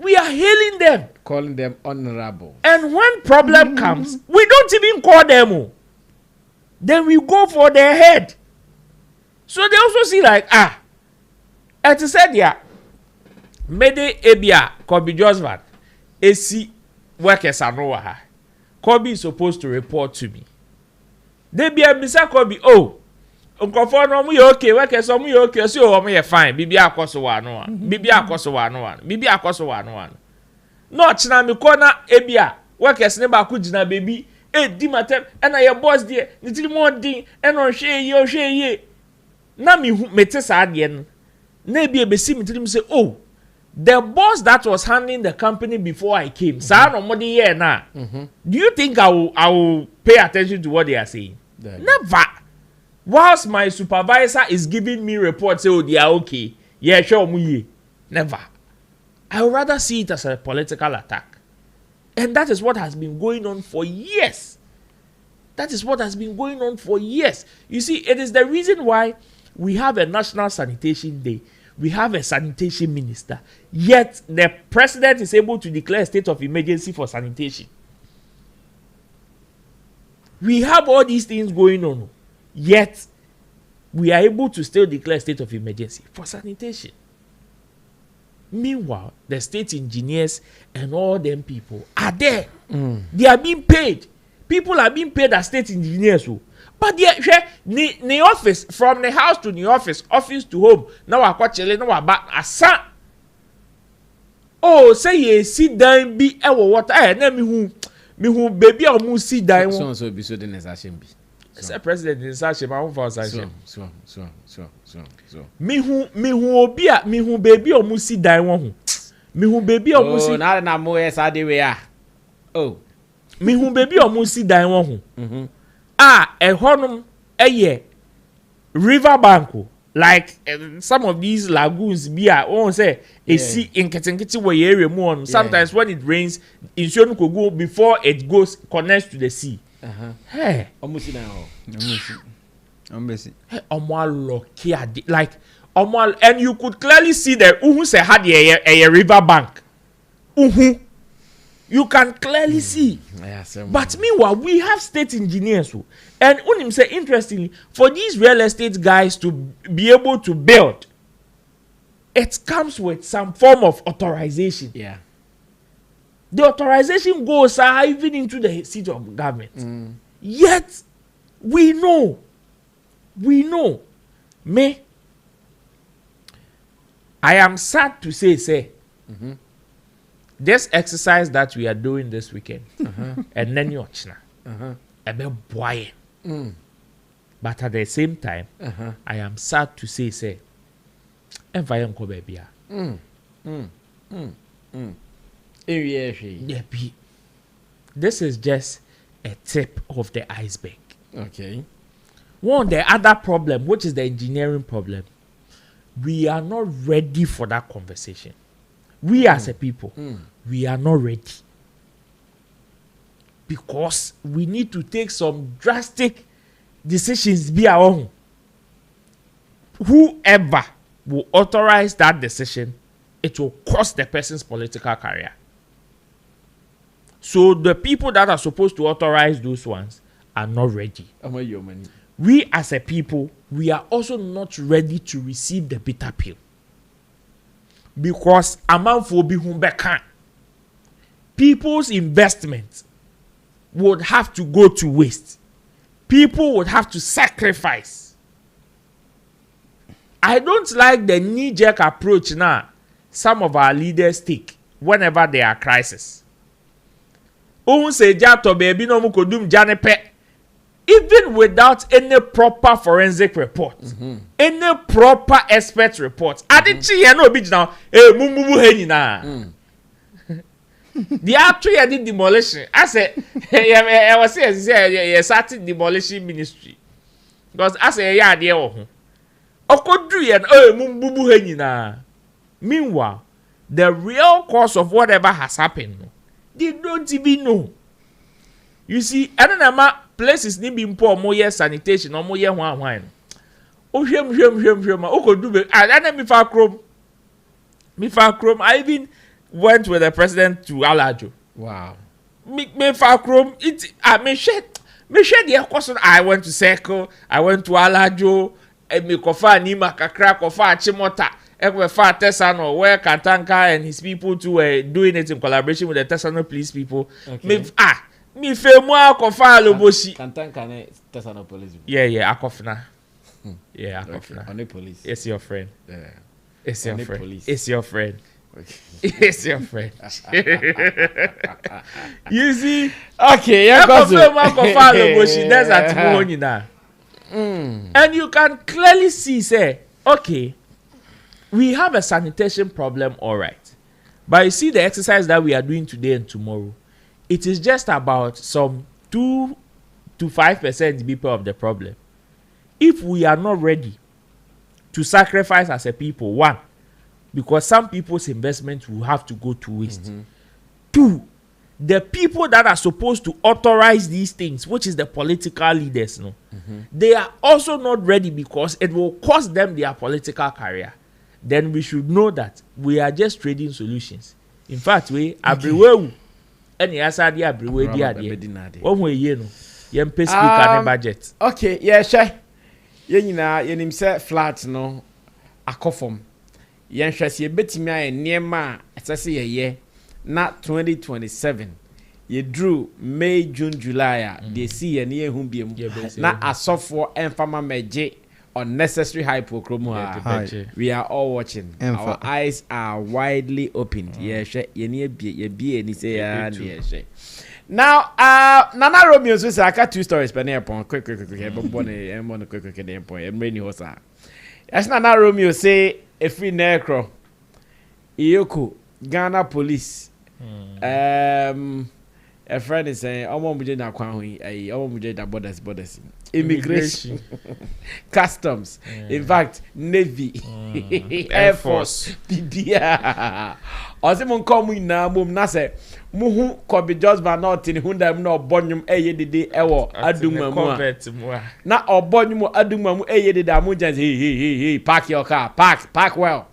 Calling them honorable. And when problem comes, we don't even call them. Then we go for their head. So they also see like, as I said, yeah, Mede Ebia, Kobe Josvan, AC workers are no ha. Kobe is supposed to report to me. They be a Mr. Kobe, Uncle for no me okay, workers on me okay, so me fine, Bibi akoso one, Bibi akoso one, Bibi akoso one. No, China me corner Ebia, workers never could na baby. Di matem and your boss there nitiri mo din and on hwe ye na me mete sa de no na bi ebesi mitiri say the boss that was handling the company before I came sa no mo de ye na do you think I will pay attention to what they are saying? Never. Whilst my supervisor is giving me reports say they are okay, yeah, sure mu ye, never. I would rather see it as a political attack. And that is what has been going on for years. You see, it is the reason why we have a National Sanitation Day. We have a sanitation minister. Yet, the president is able to declare a state of emergency for sanitation. We have all these things going on. Yet, we are able to still declare a state of emergency for sanitation. Meanwhile, the state engineers and all them people are there. They are being paid. People are being paid as state engineers. But they the office, from the house to the office to home. Now I quite chilling, now I back asa. Say ye sit down be water. Me who baby or mu sit down. So be so the next be. Say president in Sasha, my own for Sasha. So. Me who baby or musi die one. Me who baby or musi. Oh, now na mo yes ade we are. Oh. Me who baby or musi die one. A honum river bank. Like some of these lagoons be won't say a sea in Ketenkiti where area more. Sometimes when it rains, insurance could go before it goes connects to the sea. Hey, almost now. Like and you could clearly see that say had a river bank. You can clearly see. But meanwhile, we have state engineers who, and unim say interestingly, for these real estate guys to be able to build, it comes with some form of authorization. Yeah. The authorization goes even into the seat of government. Yet, we know. Me, I am sad to say, this exercise that we are doing this weekend, and then you're China, a bit boy. But at the same time, I am sad to say, this is just a tip of the iceberg. Okay. One, the other problem, which is the engineering problem, we are not ready for that conversation. We as a people, we are not ready. Because we need to take some drastic decisions be our own. Whoever will authorize that decision, it will cost the person's political career. So the people that are supposed to authorize those ones are not ready. We as a people, we are also not ready to receive the bitter pill. Because people's investment would have to go to waste. People would have to sacrifice. I don't like the knee-jerk approach now some of our leaders take whenever there are crises. Even without any proper forensic report, any proper expert report, the actually did demolition. I said, I was saying, started demolition ministry. Because I say, yeah, dear. Meanwhile, the real cause of whatever has happened, they don't even know. You see, I don't know, places need be poor, more year sanitation, or more year wine. Oh, him. Oh, do it. I don't know me for chrome. I even went with the president to Alajo. Wow. Me for chrome. It me share the question. I went to Circle. I went to Alajo. And me kofa Nima Kakra kofa Chimota. Ekwefa Tesano where Katanka and his people too were doing it in collaboration with the Tesano police people. Okay. Me fe mo akofa Loboshi. Katanka ne Tesano police. Yeah, akofna. Yeah, akofna. Okay. On the police. It's your friend. Yeah. It's your friend. Police. It's your friend. Okay. It's your friend. You see? Okay, yeah, that's at now. And you can clearly see, say, okay, we have a sanitation problem, all right. But you see the exercise that we are doing today and tomorrow, it is just about some 2 to 5% people of the problem. If we are not ready to sacrifice as a people, one, because some people's investment will have to go to waste. Two, the people that are supposed to authorize these things, which is the political leaders, they are also not ready because it will cost them their political career. Then we should know that we are just trading solutions. In fact, we everywhere any asadi everywhere dia. One way you pay speaker budget. Okay, yeah, sure. Yenim say flat no akofom. Yen hwese ye betimi aye niema asase ye na 2027 ye drew May, June, July they see ye ne ehun biem na asofo enfama meje unnecessary hypochromia. We are all watching. Our eyes are widely opened. Yeah, ye ne ye ni say ya ne. Now, Nana Romeo says I got 2 stories per near point. Quick, quick. I'm ready, Hosa. As Nana Romeo say, a free necro, Iyoko, Ghana police. A friend is saying, I won't be doing borders. Immigration, customs, in fact, Navy, Air Force, PDR. Osimon come in now, mum nase. Muhu could be just by not in whom I'm not bonum a day ewo aduma na obonum aduma mu eye de amujan hey park your car park well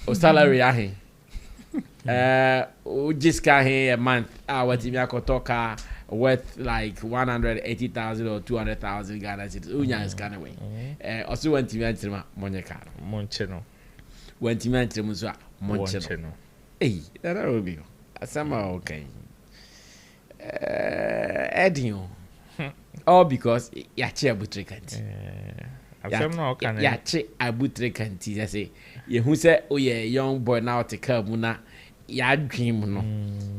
o salary ahin o jiska hin a month what me akotoka worth like 180,000 or 200,000 Ghana cedis unya is kind of way also want me antima monye car moncheno want me antima so moncheno that will be somehow okay. Eddie, all because yachi abutrekanti. Yachi abutrekanti. I say, you who say, oh yeah, young boy now to come na ya dream no.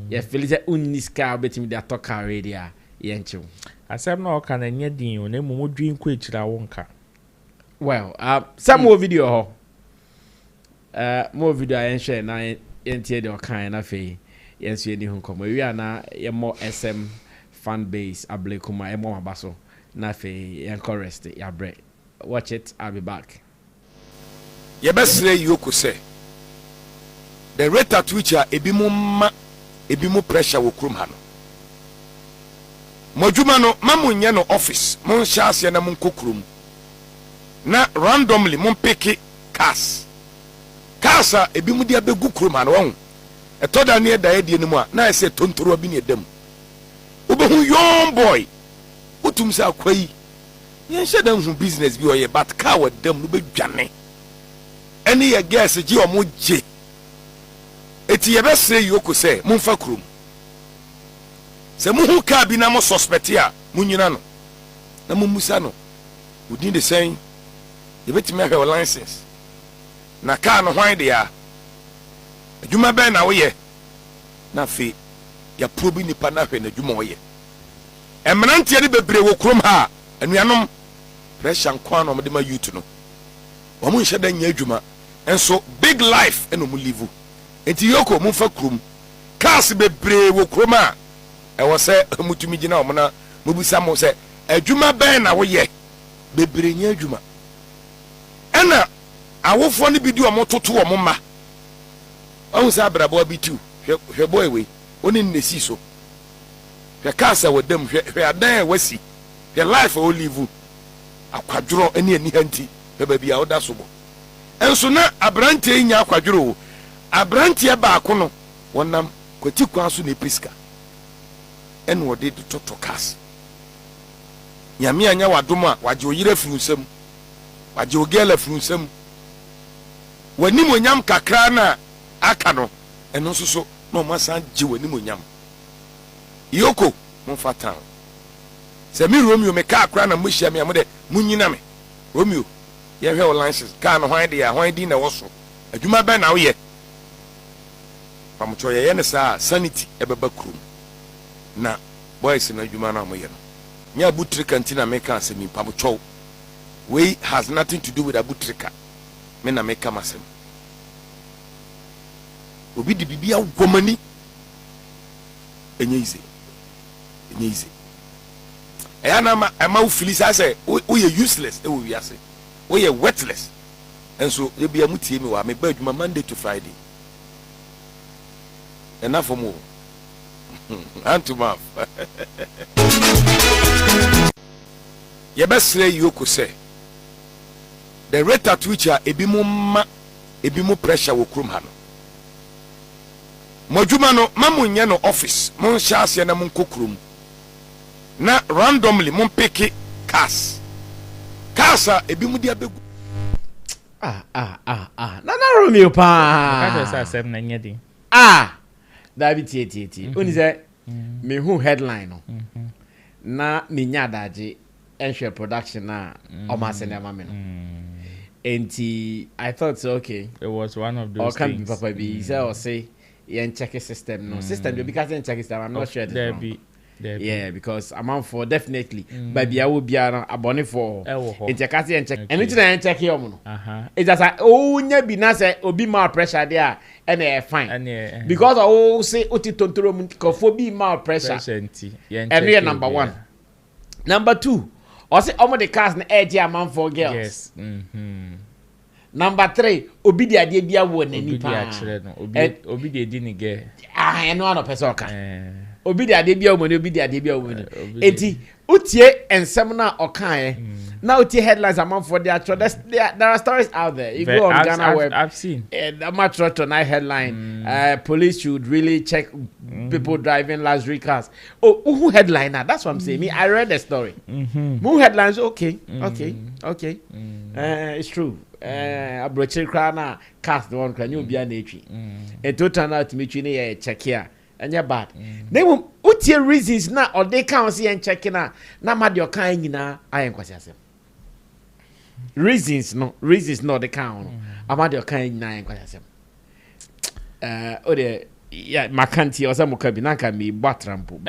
Ya feel say uniska betimi da talk already. yenchu asem na oka na nye din o na emu dwin ko echira wonka well some more video ho more video I share na yentie de okan na fe yensu eni hu komo wi na yemo SM fan base ablekuma yemo mabaso na fe yen chorus ya bre watch it. I'll be back. Yebesre yoko say the rate at which ebimu pressure wo krum ha no modwuma no mamunye no office mon shaase na mon kokrum na randomly mon pick cars ebimu dia begu krum ha no won etoda ne da yedie no mu a na ese tontoro bi ne dam obehu young boy utum sa kwai yen shedan hu business bi oye but car wa dam no bedwane ene ye guess gi omo je eti ye besre yoko se mumfa krum se muhu ka bi na mo suspect ya munyina no na mumusa no udin de sen ye betimi ahwe license na car no hwan de ya adwuma ben na wo ye na fe ya probi nipa na hwe na adwuma wo ye emrantie de bebre wo krum ha anuanom pressure nkwa no mo de ma youth no wo mo nhye da nya adwuma enso big life eno mo live enti yoko mo fa krum cars bebre wo krum a e wo se mutumi gina o mo na mo busa mo se adwuma ben na wo ye bebre nya adwuma ena awofo ne bi di o mo toto o mo ma o sa brabo bi tu hwe boy we oni nnesi so hwe cars wo dam hwe adan wasi hwe life o live akwadworo ene ani hanti hwe ba bia o da so bo enso na abrante nya akwadworo abrante baako no wonam kwati kwa so ne piska en wode de toto cars nyame anya wadom a waje oyire frunsam waje ogela frunsam wani monyam kakra na aka no eno so no masan je wani monyam yoko mo fatan se mi Romeo me ka akra na mo hia me amode munyina me Romeo ye hwe o license ka no hwan de ya hwan di na wo so adwuma ben na wo ye pamucho ye ne sa sanity ebeba krum na boys na adwuma na mo ye no nya butrika ntina me ka asemi pamucho we has nothing to do with abutrika me na me ka masem obi di bibia gwomani enye ize ayana ma ufili say we you useless e we ase we you worthless and so e bia mutie mi wa me ba adwuma Monday to Friday enough for more antuma ye besre yoko say the rate at which ebimu pressure wo krum ha no modwuma no mamunye no office mon shaase na mon kokrum na randomly mon pick cars ebimu dia begu na Romeo pa ka sa asem na nya din David tie oni say me who headline no na me nya daje enhwe production na o ma se na ma me no enti I thought so okay it was one of those things things papa be say yen check system no system you because yen check system I'm not sure there be yeah because I'm on for definitely baby I will be abonne for enti ka say yen check and it na yen check here no it's just nya bi na say obi more pressure there and fine because say oti tontoro mu kofo bi more pressure and number 1 number 2 or say omo the cars na edge amount for girls yes number 3 obi di ade bia wo nani pa obi di edi ni ge eno ano person ka obi di ade bia wo ni obi di ade bia wo ni enti utie ensem na okan now utie headlines amount for their there are stories out there you go on Ghana web I've seen much tonight headline police should really check people driving luxury cars who headliner that's what I'm saying me I read the story who headlines okay it's true abrochiri kra na cast the one kra nyu bia na etwi e total na atimi ne check here anya bad they will utie reasons na or they can see and check na ma de okan nyina ayen kwasi asem reasons no they can ama de okan nyina ayen kwasi asem o de yeah, Macanti or some cabina can be batrampo.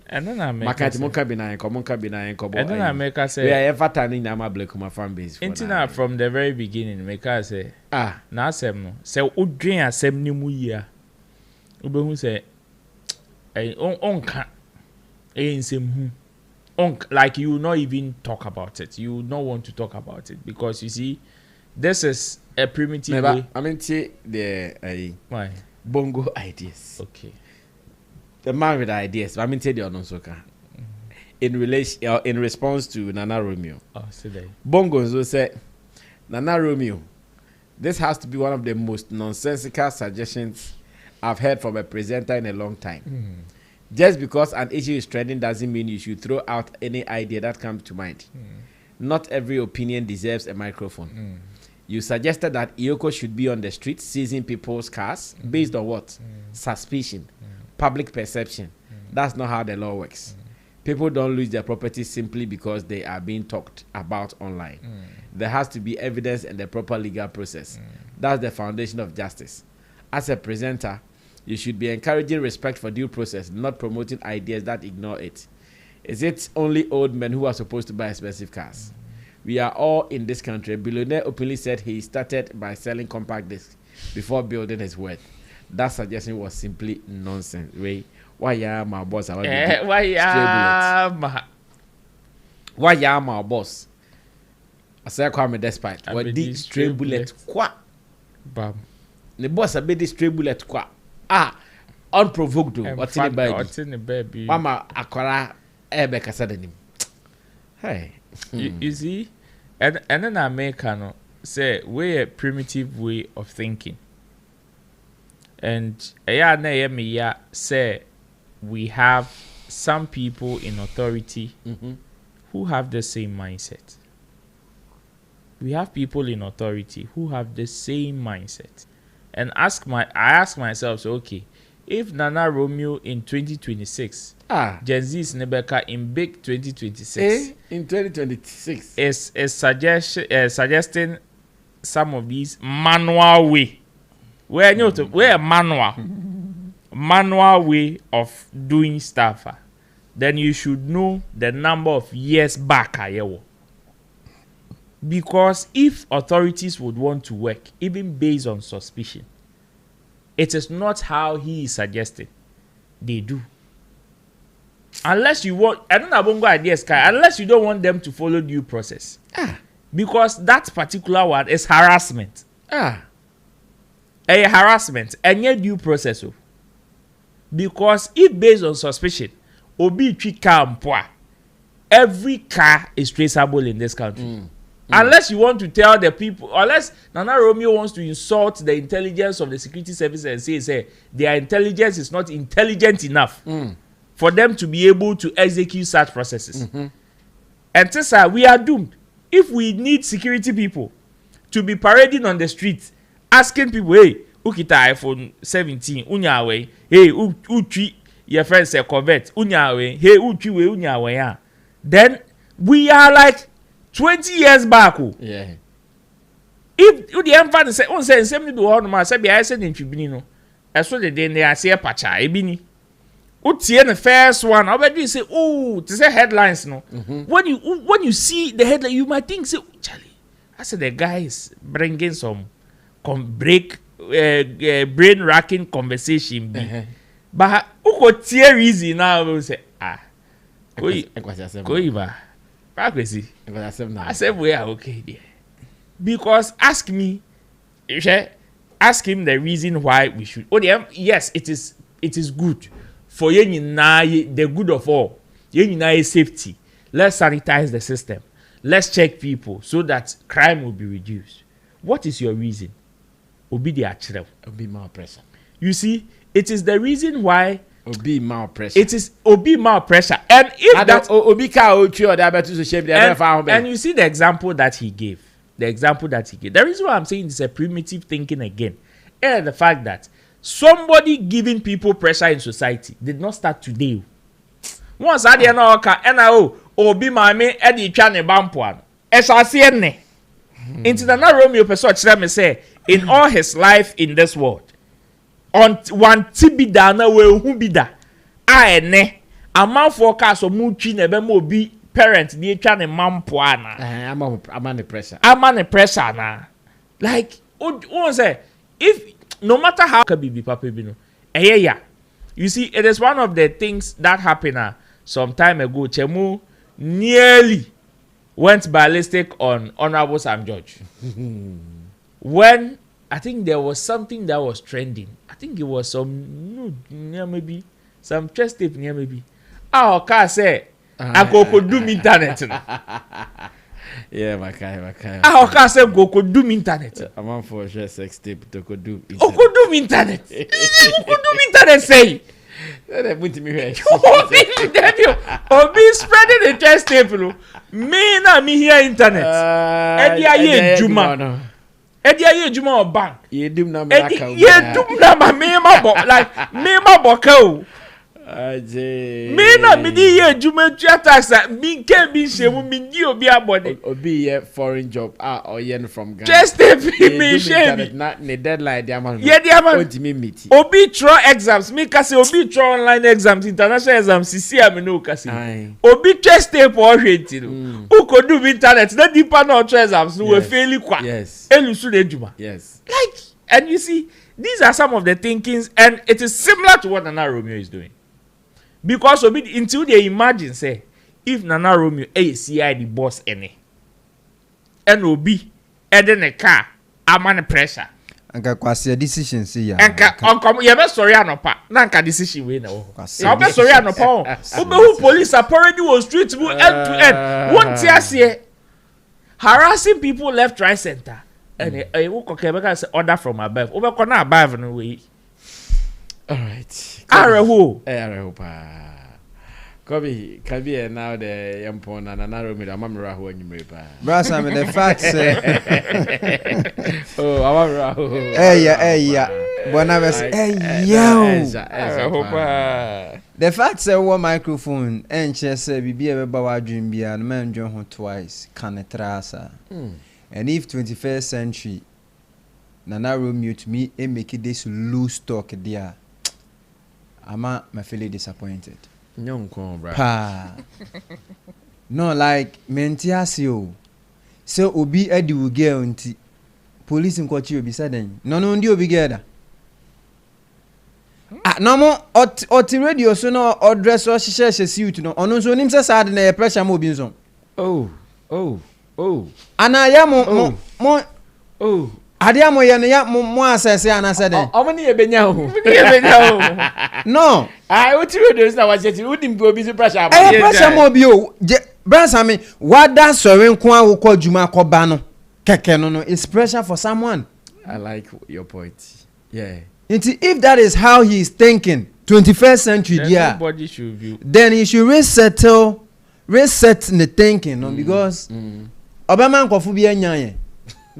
And then I make Macanti Moncabina and Moncabina and Cobo. And then I make us we say, are ever turning Nama Black my fan base. Intina from the very beginning, make us say, now no. Say, Udrin a sem new year. Ube who say, onka, ain't same like you will not even talk about it. You will not want to talk about it because you see, this is a primitive way. I mean, the why bongo ideas. Okay, the man with ideas. I mean, tell you on soka in relation in response to Nana Romeo. Oh, see that bongo so say Nana Romeo. This has to be one of the most nonsensical suggestions I've heard from a presenter in a long time. Just because an issue is trending doesn't mean you should throw out any idea that comes to mind. Not every opinion deserves a microphone. You suggested that Iyoko should be on the streets seizing people's cars based on what? Suspicion, public perception. That's not how the law works. People don't lose their property simply because they are being talked about online. There has to be evidence and the proper legal process. That's the foundation of justice. As a presenter, you should be encouraging respect for due process, not promoting ideas that ignore it. Is it only old men who are supposed to buy expensive cars? We are all in this country. A billionaire openly said he started by selling compact discs before building his wealth. That suggestion was simply nonsense. Why ya my boss? why ya my boss? I say Kwame despite. What the stray bullet kwa? Bam. The boss a bit stray bullet kwa. Unprovoked. What's in the baby? Mama akwara ebe kasa denim. Hey. You see, and then American say we a primitive way of thinking, and say we have some people in authority who have the same mindset. We have people in authority who have the same mindset, and I ask myself, so okay, if Nana Romeo in 2026, Gen Z is Nebeka in big 2026, in 2026 is suggesting some of these manual way, where manual way of doing stuff, then you should know the number of years back because if authorities would want to work, even based on suspicion, it is not how he is suggesting they do. Unless you want, I don't have bongo ideas, unless you don't want them to follow due process. Because that particular one is harassment. A harassment and yet due process. Because if based on suspicion, obi Trica every car is traceable in this country. Unless you want to tell the people, unless Nana Romeo wants to insult the intelligence of the security service and say their intelligence is not intelligent enough for them to be able to execute such processes. And Tessa, we are doomed. If we need security people to be parading on the streets, asking people, hey, ukita iPhone 17, unyawe, hey, uchi, your friend say Corvette, unyawe, hey, uchi we unyawe, then we are like 20 years back. Yeah. If you the emphasis say, on say same do all no say be I said in tribune no. Eso the day they say pacha ebini. Utie the first one, already say, oh, to say headlines no. When you see the headline, you might think say, Charlie, I said the guy is bringing some brain racking conversation. But uko tie reason now say go ba. Crazy. I said we are okay there. Because ask me, ask him the reason why we should. Oh, yes, it is good for the good of all. Safety. Let's sanitize the system. Let's check people so that crime will be reduced. What is your reason? Obi the actual. Obi malpressure. You see, it is the reason why. Obi malpressure. It is Obi malpressure. And if that Obi ka ochi or that to shape and you see the example that he gave. The reason why I'm saying it's a primitive thinking again. And the fact that somebody giving people pressure in society did not start today. Once I didn't know Obi mame edi twa ne bampoa. Esase ne. Into the Romeo person me say in all his life in this world, on one tibida na we hu bida a ene amanfo ka so mu twi na be mo bi parent dey twa ne mampo ana ama ne pressure na like won say if no matter how ka bibi papa bi no ya you see it is one of the things that happened some time ago Chemu nearly went ballistic on Honorable Sam George when I think there was something that was trending. I think it was some maybe some chest tape near maybe. I say I go do internet. Yeah, my guy. I say go do internet. I'm on for share sex tape to go do. Go do internet. Go do internet say. Obi spreading the chest tape. Me na me here internet. Edia Juma. Edia ye Juma bank. Ye dum na me ma boka. Me na me di ye Juma tax me can be shame me di obi abode. Obi ye foreign job or yen from Ghana. Just me shame. Not the deadline dia man. Yeah dia man. Obi throw exams. Me kasi obi throw online exams, international exams. See am no kasi. Obi chest tape or hate no. Who could do internet? The deeper no throw exams no we fail kwa. Yes. Elusu de Juma. Yes. Like and you see these are some of the thinkings and it is similar to what Nana Romeo is doing. Because until they imagine say if Nana Romeo see the boss any and Obi then a car I'm under pressure anka kwase decision see ya anka onkom ye be sorry anopa na anka decision we na wo ya be sorry anopa who police are already on street end to end won't ase harassing people left right center and wo kokebe say order from above wo be ko na above no we. All right. Areho. Kobe, Kabi now the Yampon and another with a mamma who you may buy. Brass, I mean, the fact say, oh, our yeah. When I was, the fact say, one microphone and chess say, be a bawa dream be and man John twice, can a trasa. And if 21st century, Nana Romeo to me, and make it this loose talk, dear. I'm feeling disappointed. No, like Mentiasio. So Obi Eddie will get on police in Cochi will be sudden. No, you be together. No more or radio so no or dress or she says suit no. On so him says had a pressure moving zone. Oh. And I am more. Adiamo ya mo asese anase den. Omani ebenya ho. No. What you do is na wa cheti udi mbi obi pressure. Pressure mo bi o. Bransa me wada sore nko awukọ juma ko ba no. Keke no it's pressure for someone. I like your point. Yeah. If that is how he is thinking, 21st century yeah. Nobody should view. Then he should reset the thinking no because Obama nkofu bi anyan.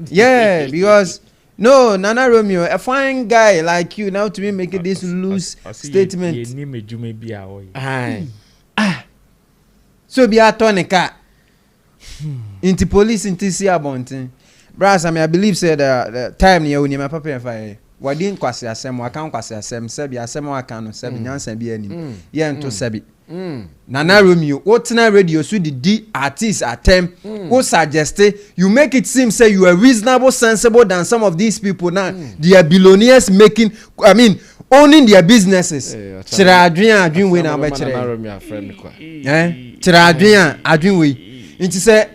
Yeah, because no, Nana Romeo, a fine guy like you now to me making this loose statement. So be a tonica into police into see abonting. Brass, I believe said the time near when my papa and fire. Why didn't quasi asem, I can't quasi asem, Sebi, asem, I can't, 7 years and be any. Yeah, to Sebi. Nana Romeo, what's na radio so the D artists attempt who suggested you make it seem say you are reasonable, sensible than some of these people now. They are billionaires making owning their businesses. Chira Adrian we na be chira. Chira Adrian we. It say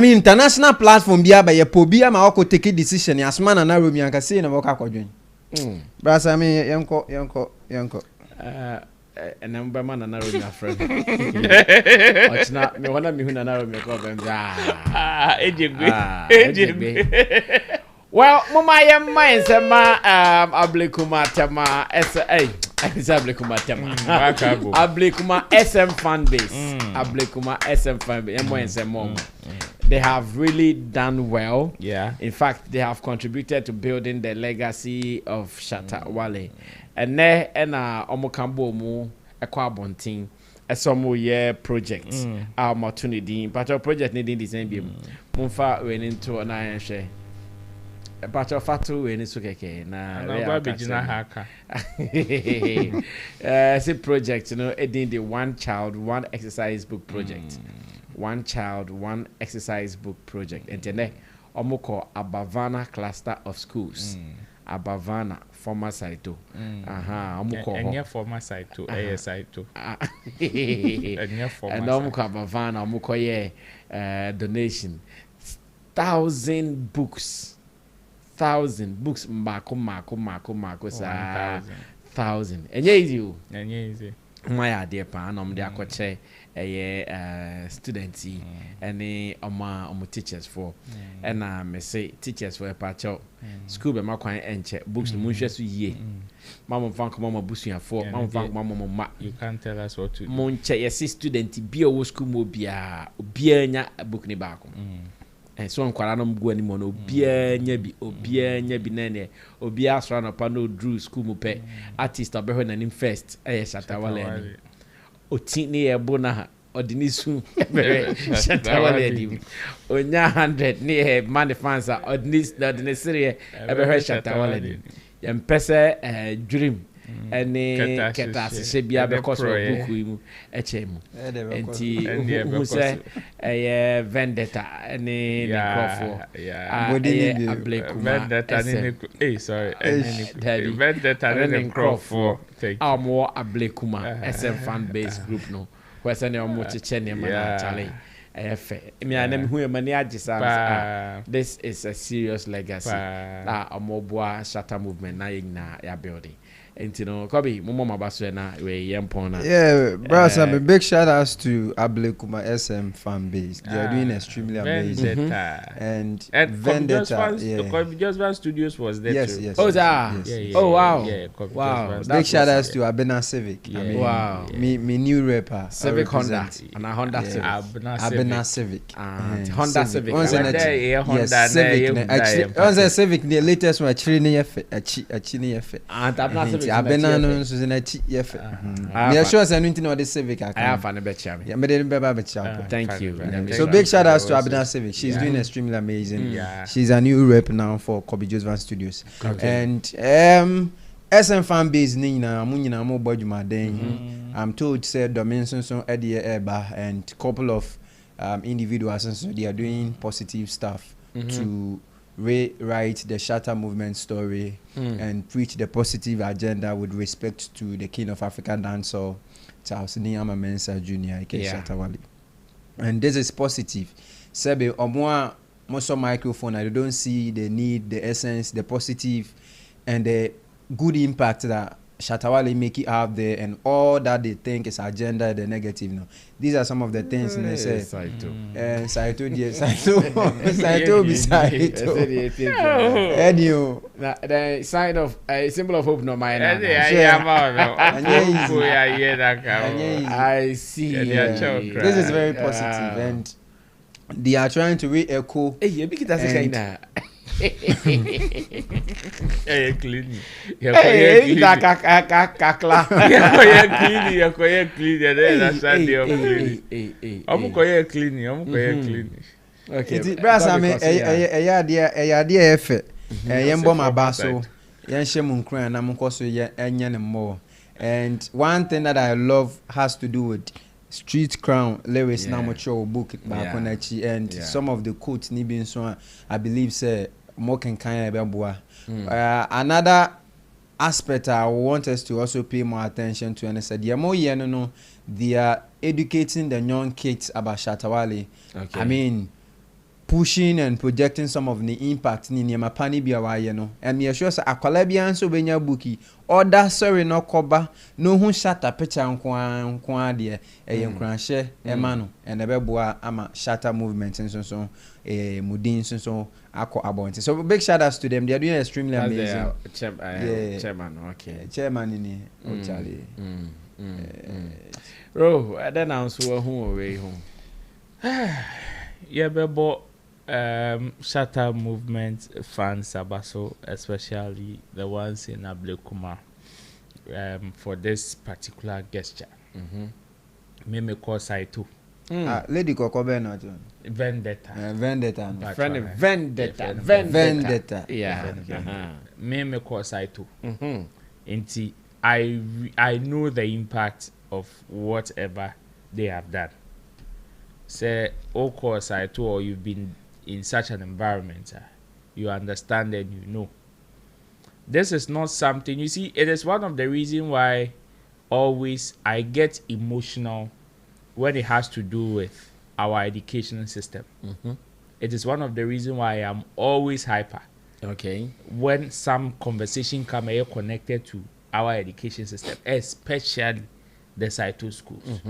international platform bia ba ye po bia ma ko take decision as man Nana Romeo can say na wo ka kwadwen. Brass yanko. And I'm by man and narrow my friend. It's not me one of me who narrow me call them. Well, Mama yam mine sama Ablekuma tema Ablekuma SM fan base. Ablekuma SM fan base. They have really done well. Yeah. In fact, they have contributed to building the legacy of Shatta Wale. And there and omokambo mu ekwabontin esomo ye project our opportunity but our project needing the same be mumfa we into na hwe Pacho Fatu in Sukeke. It's a project, you know, the one child, one exercise book project. One child, one exercise book project. And then Omoko Abavana cluster of schools. Abavana former Saito. Omoko. And former Saito, Saito. And Omoko Abavana, Omoko donation. 1,000 books. 1,000 books. Mako, 1,000. And you. My idea, pan, the aquache. Students and teachers for and me say teachers for a patch out school be makwan enche books no nhwe ye mama fank mama busu for mama fank mama you can't tell us what to do monche yes student bi o school mo bia nya book ni baako so nkwara no mgu ani mo no obia nya bi na ne obia asra no pa no drew school mo pe artist obehwe na nim first Shatta Wale otini ebona odinisu Shatta Wale di onya 100 ni man fans odinis na odinisiri ebehwe Shatta Wale di yempese dream ene keta se bia be koso buku mu echemu enti hu se vendetta ene ni crofo vendetta ni sorry vendetta ni crofo amo ablekuma SM fan base group no kwese ne omo cheche ne mana challenge efe me anam hu emani agisa this is a serious legacy omo boa Shatta movement na yina ya building. And you know, Kobe, Momo Baswena, we yampona. Yeah, bros, a big shout outs to Ablekuma SM fan base. They are doing extremely amazing. And Vendetta, Just One Studios was there too. Yes. Oh, oh wow. Wow. Big shout outs to Abena Civic. I mean, wow. Me new rapper. Civic Honda. And a Honda Civic. Abena Civic. Honda Civic. Yes, Civic. Actually, Civic, the latest one, Chini Efe. And Abena Civic. Abena no so na ti yefe. Me sure say anything on the Civic I have an becha. Yeah, me dey remember becha. Thank you. So big shout outs to Abena Civic. She's doing extremely amazing. She's a new rep now for Kobe Joseph Studios. And SM fan base ni na mu nyina mo bodwuma den. I'm told said Dominson so Eddie Eba and couple of individuals and so they are doing positive stuff to rewrite the Shatta movement story and preach the positive agenda with respect to the king of African dancehall, Charles Niyama Mensah Jr. Shatta Wale. And this is positive. Sebe omwa most microphone, I don't see the need, the essence, the positive, and the good impact that Shatta Wale make it out there, and all that they think is agenda, the negative. No, these are some of the things they say. Saito beside Edio. The sign of a symbol of hope, no mind. I see. This is very positive, and they are trying to re-echo. Hey, big it as a kind. Hey, clean. Hey, kakla. Yeah, clean. That's why they are clean. I'm going clean. Okay. Brass, I mean, a idea effort. Yembo my basso. Yanshem Ukraine, I'm also yan more. And one thing that I love has to do with Street Crown Lewis Namacho book and some of the quotes Nibin so I believe say more can another aspect I want us to also pay more attention to, and I said they are educating the young kids about Shatta Wale. I mean, pushing and projecting some of the impact ni mapani biya and me sure say akwala bia so benya bookie order sorry no koba no hu Shatta picture nkwa de nkran hye ema no and ebeboa ama Shatta movement so mudin so akọ abonte. So big shout outs to them, they are doing extremely amazing. Chairman, okay. Chairman ni Charlie. Bro, then answer who away home. Yeah, bebo Shatta movement fans Abaso, especially the ones in Ablekuma, for this particular gesture. Me call Saito. Lady Kokobe not Vendetta. Vendetta. Vendetta. Yeah. Me cause I too. Inti I know the impact of whatever they have done. Say, of course, I too, or you've been in such an environment, you understand and you know. This is not something, you see, it is one of the reasons why always I get emotional when it has to do with our education system. It is one of the reasons why I am always hyper. Okay. When some conversation come here connected to our education system, especially the Saito schools,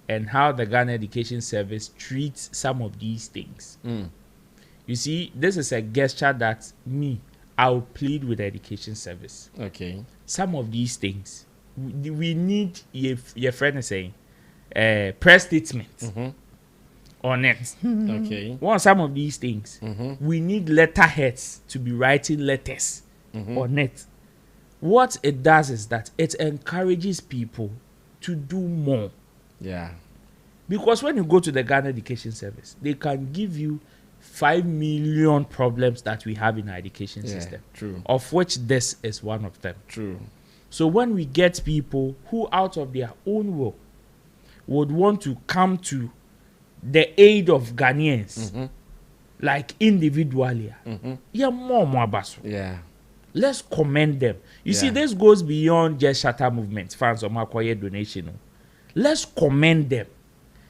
and how the Ghana Education Service treats some of these things. You see, this is a gesture that I'll plead with the Education Service. Okay. Some of these things, we need, your friend is saying, press statement on it. Okay. One, some of these things, we need letterheads to be writing letters on it. What it does is that it encourages people to do more. Yeah. Because when you go to the Ghana Education Service, they can give you 5 million problems that we have in our education system. True. Of which this is one of them. True. So when we get people who out of their own will would want to come to the aid of Ghanaians, like individually, Yeah. let's commend them. You see, this goes beyond just Shatta movement fans or Makoye donation. Let's commend them.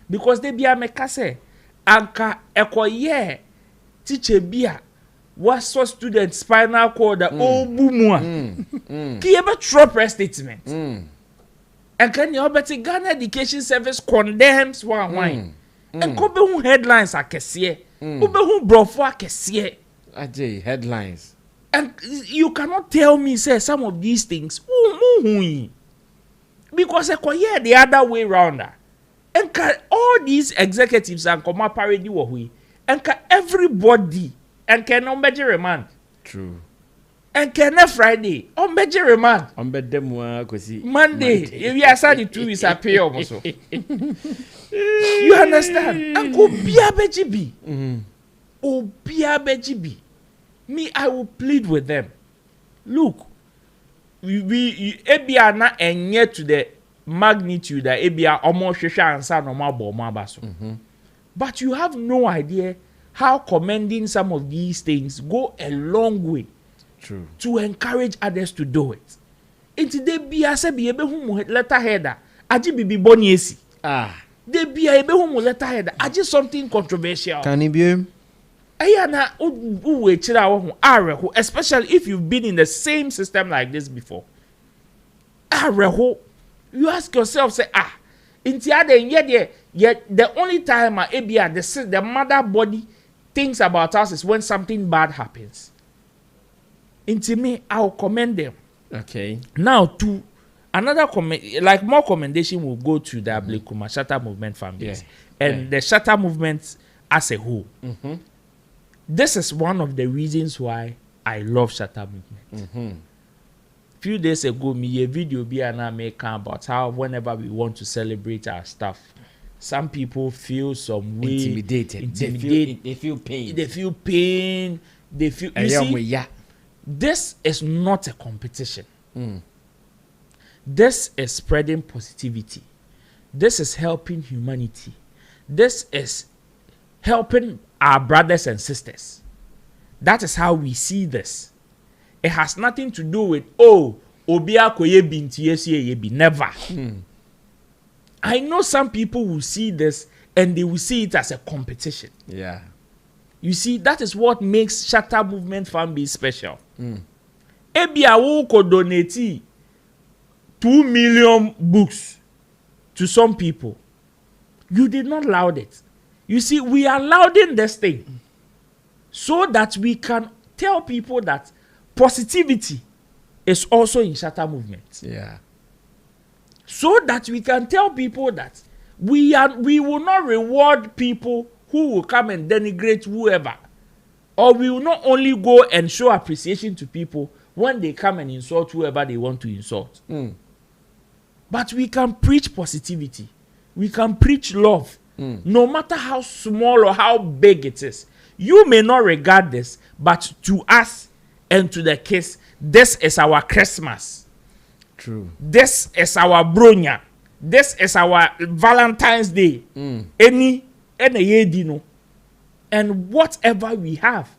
Because they be a mekase. Anka ekoye teacher bia was so student spinal cord bumua. Ki ebe true press statement. And can you bet Ghana Education Service condemns one. And ko be hu headlines akese. Ko be hu brofo akese. Ajay headlines. And you cannot tell me say some of these things because ekoye the other way round. And all these executives and come parody we and everybody and can on remand. True. And can Friday on remand. On bedem kosi Monday. If you are sad 2 weeks appear also. You understand? And go bia bejibi. Oh bia bejibi. Me, I will plead with them. Look, we ebia na enye to the magnitude that ebia almost answer normal baso. But you have no idea how commending some of these things go a long way. True. To encourage others to do it. Inti de bia se bi ebe hu letterheader aji bibi boni esi. De bia ebe hu letterheader aji something controversial. Can it be? Especially if you've been in the same system like this before. You ask yourself, say, the only time the mother body thinks about us is when something bad happens. Into me, I'll commend them. Okay. Now, to another like more commendation will go to the Ablekuma Shatta movement families and the Shatta movement as a whole. This is one of the reasons why I love Shatta movement. Few days ago, me a video be an make about how whenever we want to celebrate our stuff, some people feel some way intimidated. They feel pain. They feel pain. They feel. You see, this is not a competition. This is spreading positivity. This is helping humanity. This is helping our brothers and sisters. That is how we see this. It has nothing to do with obia koye binti yebi never. I know some people will see this and they will see it as a competition. Yeah. You see, that is what makes Shatta movement fan base special. Ebia wo ko donate 2 million books to some people. You did not loud it. You see, we are louding this thing so that we can tell people that positivity is also in Shatta movement. Yeah. So that we can tell people that we will not reward people who will come and denigrate whoever. Or we will not only go and show appreciation to people when they come and insult whoever they want to insult. But we can preach positivity. We can preach love. No matter how small or how big it is, you may not regard this, but to us and to the kids, this is our Christmas. True. This is our bronya. This is our Valentine's Day. Any no. And whatever we have,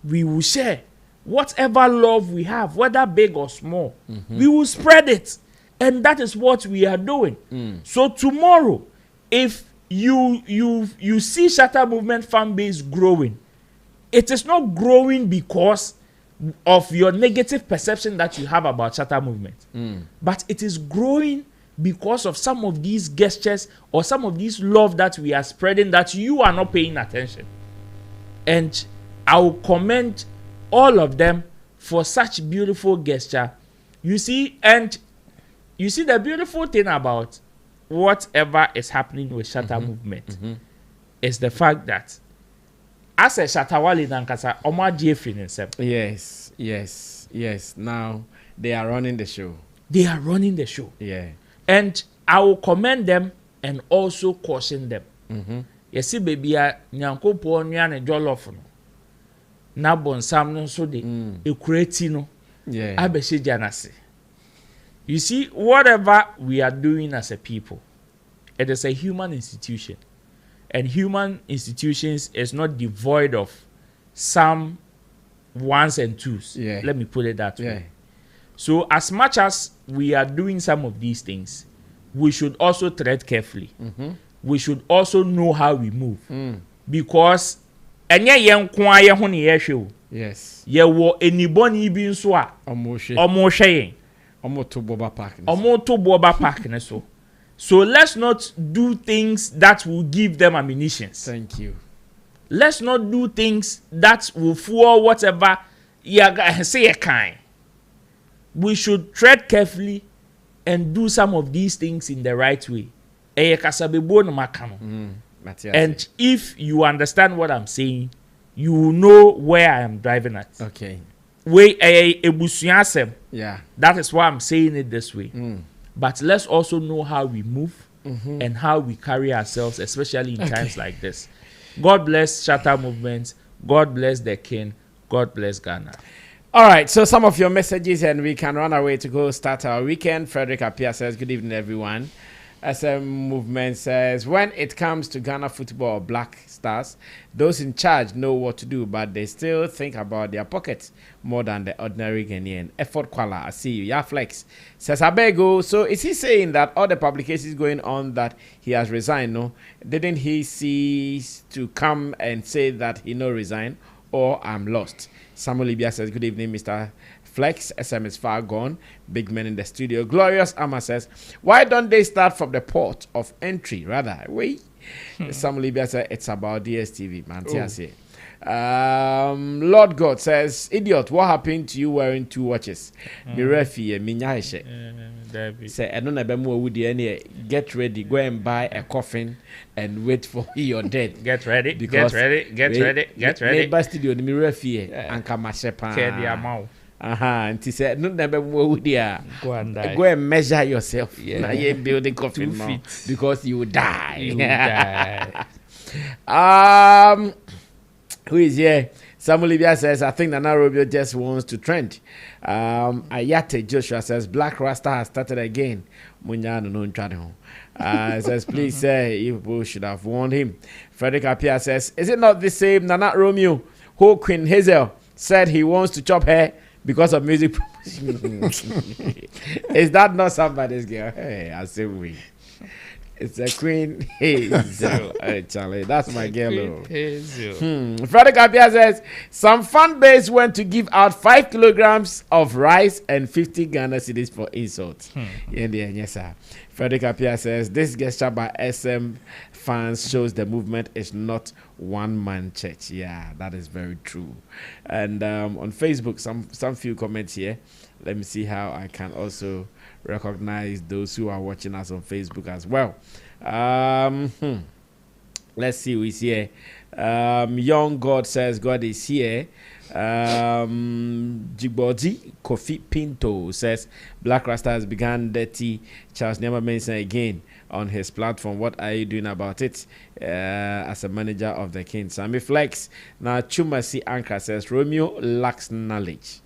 we will share. Whatever love we have, whether big or small, we will spread it. And that is what we are doing. So tomorrow, if you see Shatta Movement fan base growing, it is not growing because of your negative perception that you have about Shatta Movement. But it is growing because of some of these gestures or some of this love that we are spreading that you are not paying attention. And I will commend all of them for such beautiful gesture. You see, and you see the beautiful thing about whatever is happening with Shatta Movement is the fact that as a Shatta Wale nankasa omo agye free themselves. Yes. Now they are running the show. Yeah. And I will commend them and also caution them. You see, baby, nyankopon nua ne jollof no. Na bonsam no so de ekureti no. Yeah. Abehye janase. You see, whatever we are doing as a people, it is a human institution. And human institutions is not devoid of some ones and twos. Yeah. Let me put it that way. So as much as we are doing some of these things, we should also tread carefully. We should also know how we move. Because enye yen kwa ye ho ne ye hwe. Yes. Ye wo anybody bi nso a omo hwe yen. Omo to boba park ne so. So let's not do things that will give them ammunitions. Thank you. Let's not do things that will fuel whatever say a kind. We should tread carefully and do some of these things in the right way. And if you understand what I'm saying, you will know where I am driving at. Okay. Yeah. That is why I'm saying it this way. But let's also know how we move and how we carry ourselves, especially in times like this. God bless Shatta Movement. God bless the King. God bless Ghana. All right, so some of your messages and we can run away to go start our weekend. Frederick Appiah says, good evening, everyone. SM Movement says, when it comes to Ghana football or Black Stars, those in charge know what to do, but they still think about their pockets more than the ordinary Ghanaian. Effort Kuala, I see you. Yeah, Flex says, Abego. So is he saying that all the publications going on that he has resigned, no? Didn't he cease to come and say that he no resign or I'm lost? Samuel Libya says, good evening, Mr. Flex. SM is far gone. Big men in the studio. Glorious Amma says, why don't they start from the port of entry? Rather, wait. Samuel Libya says, it's about DSTV. Lord God says, idiot, what happened to you wearing two watches? Mirefi, say, I don't know, get ready, go and buy a coffin and wait for your death. Get ready, get ready. Studio, Mirefi, and Kamashepa. And he said, no, never go and measure yourself. Now you're building coffin now because you will die. Who is here? Samuel Libya says, I think Nana Robio just wants to trend. Ayate Joshua says, Black Rasta has started again. Says, please say, you people should have warned him. Frederick Appiah says, is it not the same Nana Romeo who Queen Hazel said he wants to chop hair because of music promotion? Is that not somebody's girl? Hey, I say we. It's a Queen Hazel. Hey, Charlie, that's my girl. Frederick Appiah says, some fan base went to give out 5 kilograms of rice and 50 Ghana cedis for insults. Yes, sir. Frederick Appiah says, this gesture by SM fans shows the movement is not one-man church. Yeah, that is very true. And on Facebook, some few comments here. Let me see how I can also recognize those who are watching us on Facebook as well. Let's see who is here. Young God says God is here. Jigbodi Kofi Pinto says Black Rasta has begun dirty. Charles Nema Mason again on his platform. What are you doing about it? As a manager of the King. Sammy Flex. Now Chumasi Anka says Romeo lacks knowledge.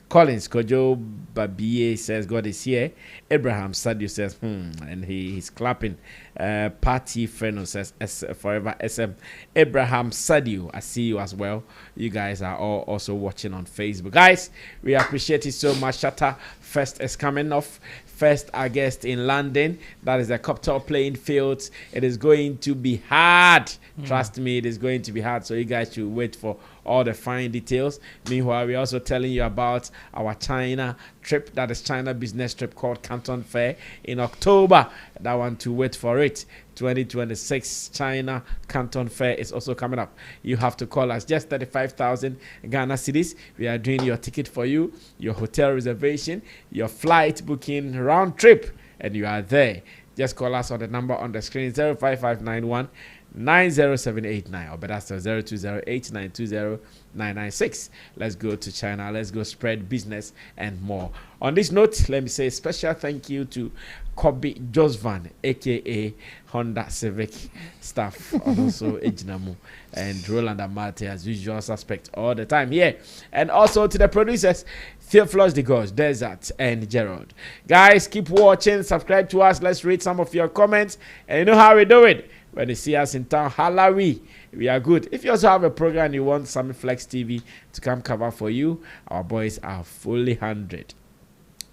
Collins Kojo Babie says God is here. Abraham Sadio says and he's clapping. Party Feno says forever SM. Abraham Sadio, I see you as well. You guys are all also watching on Facebook. Guys, we appreciate it so much. Shatta Fest is coming off. First August in London. That is the Copter playing fields. It is going to be hard. Trust me, it is going to be hard. So you guys should wait for all the fine details. Meanwhile, we're also telling you about our China trip. That is China business trip called Canton Fair in October. That one to wait for it. 2026 China Canton Fair is also coming up. You have to call us. Just 35,000 Ghana cedis. We are doing your ticket for you, your hotel reservation, your flight booking, round trip, and you are there. Just call us on the number on the screen 05591 90789, or better still 0208920996. Let's go to China. Let's go spread business and more. On this note, let me say a special thank you to Kobe Josvan, aka Honda Civic staff, also Ejinamu, and Roland Amate, as usual suspect all the time here. And also to the producers, Theophilus the Ghost, Desert, and Gerald. Guys, keep watching, subscribe to us. Let's read some of your comments, and you know how we do it. When you see us in town, Halawi, we are good. If you also have a program you want Sammy Flex TV to come cover for you, our boys are fully 100.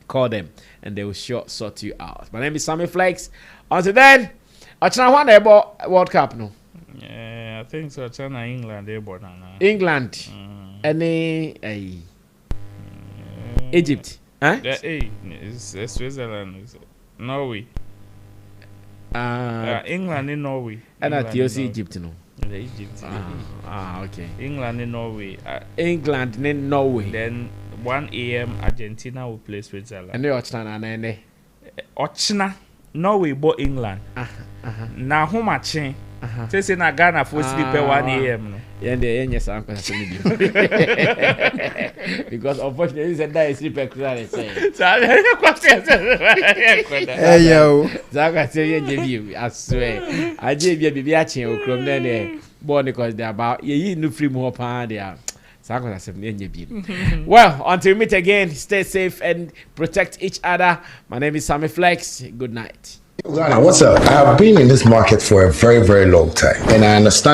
Call them and they will sure sort you out. My name is Sammy Flex. Until then, China won the World Cup, no? Yeah, I think so. China, England, they born now. England, any Egypt, huh? It's Switzerland, it's Norway. England in Norway. And at Egypt, no? Egypt. Okay. England in Norway. England in Norway. Then 1 a.m. Argentina will play Switzerland. And you're China, and Ochina, Norway, but England. Now, how much? Say na Ghana for sleep at 1 a.m. No? Yes, because unfortunately, that is sleep at Christmas. Hey yo, Zaga say you, I swear. I gave you a baby action from then, born because they're about you no free more pound there. Well, until we meet again, stay safe and protect each other. My name is Sammy Flex. Good night. Ghana, what's up? I have been in this market for a very, very long time, and I understand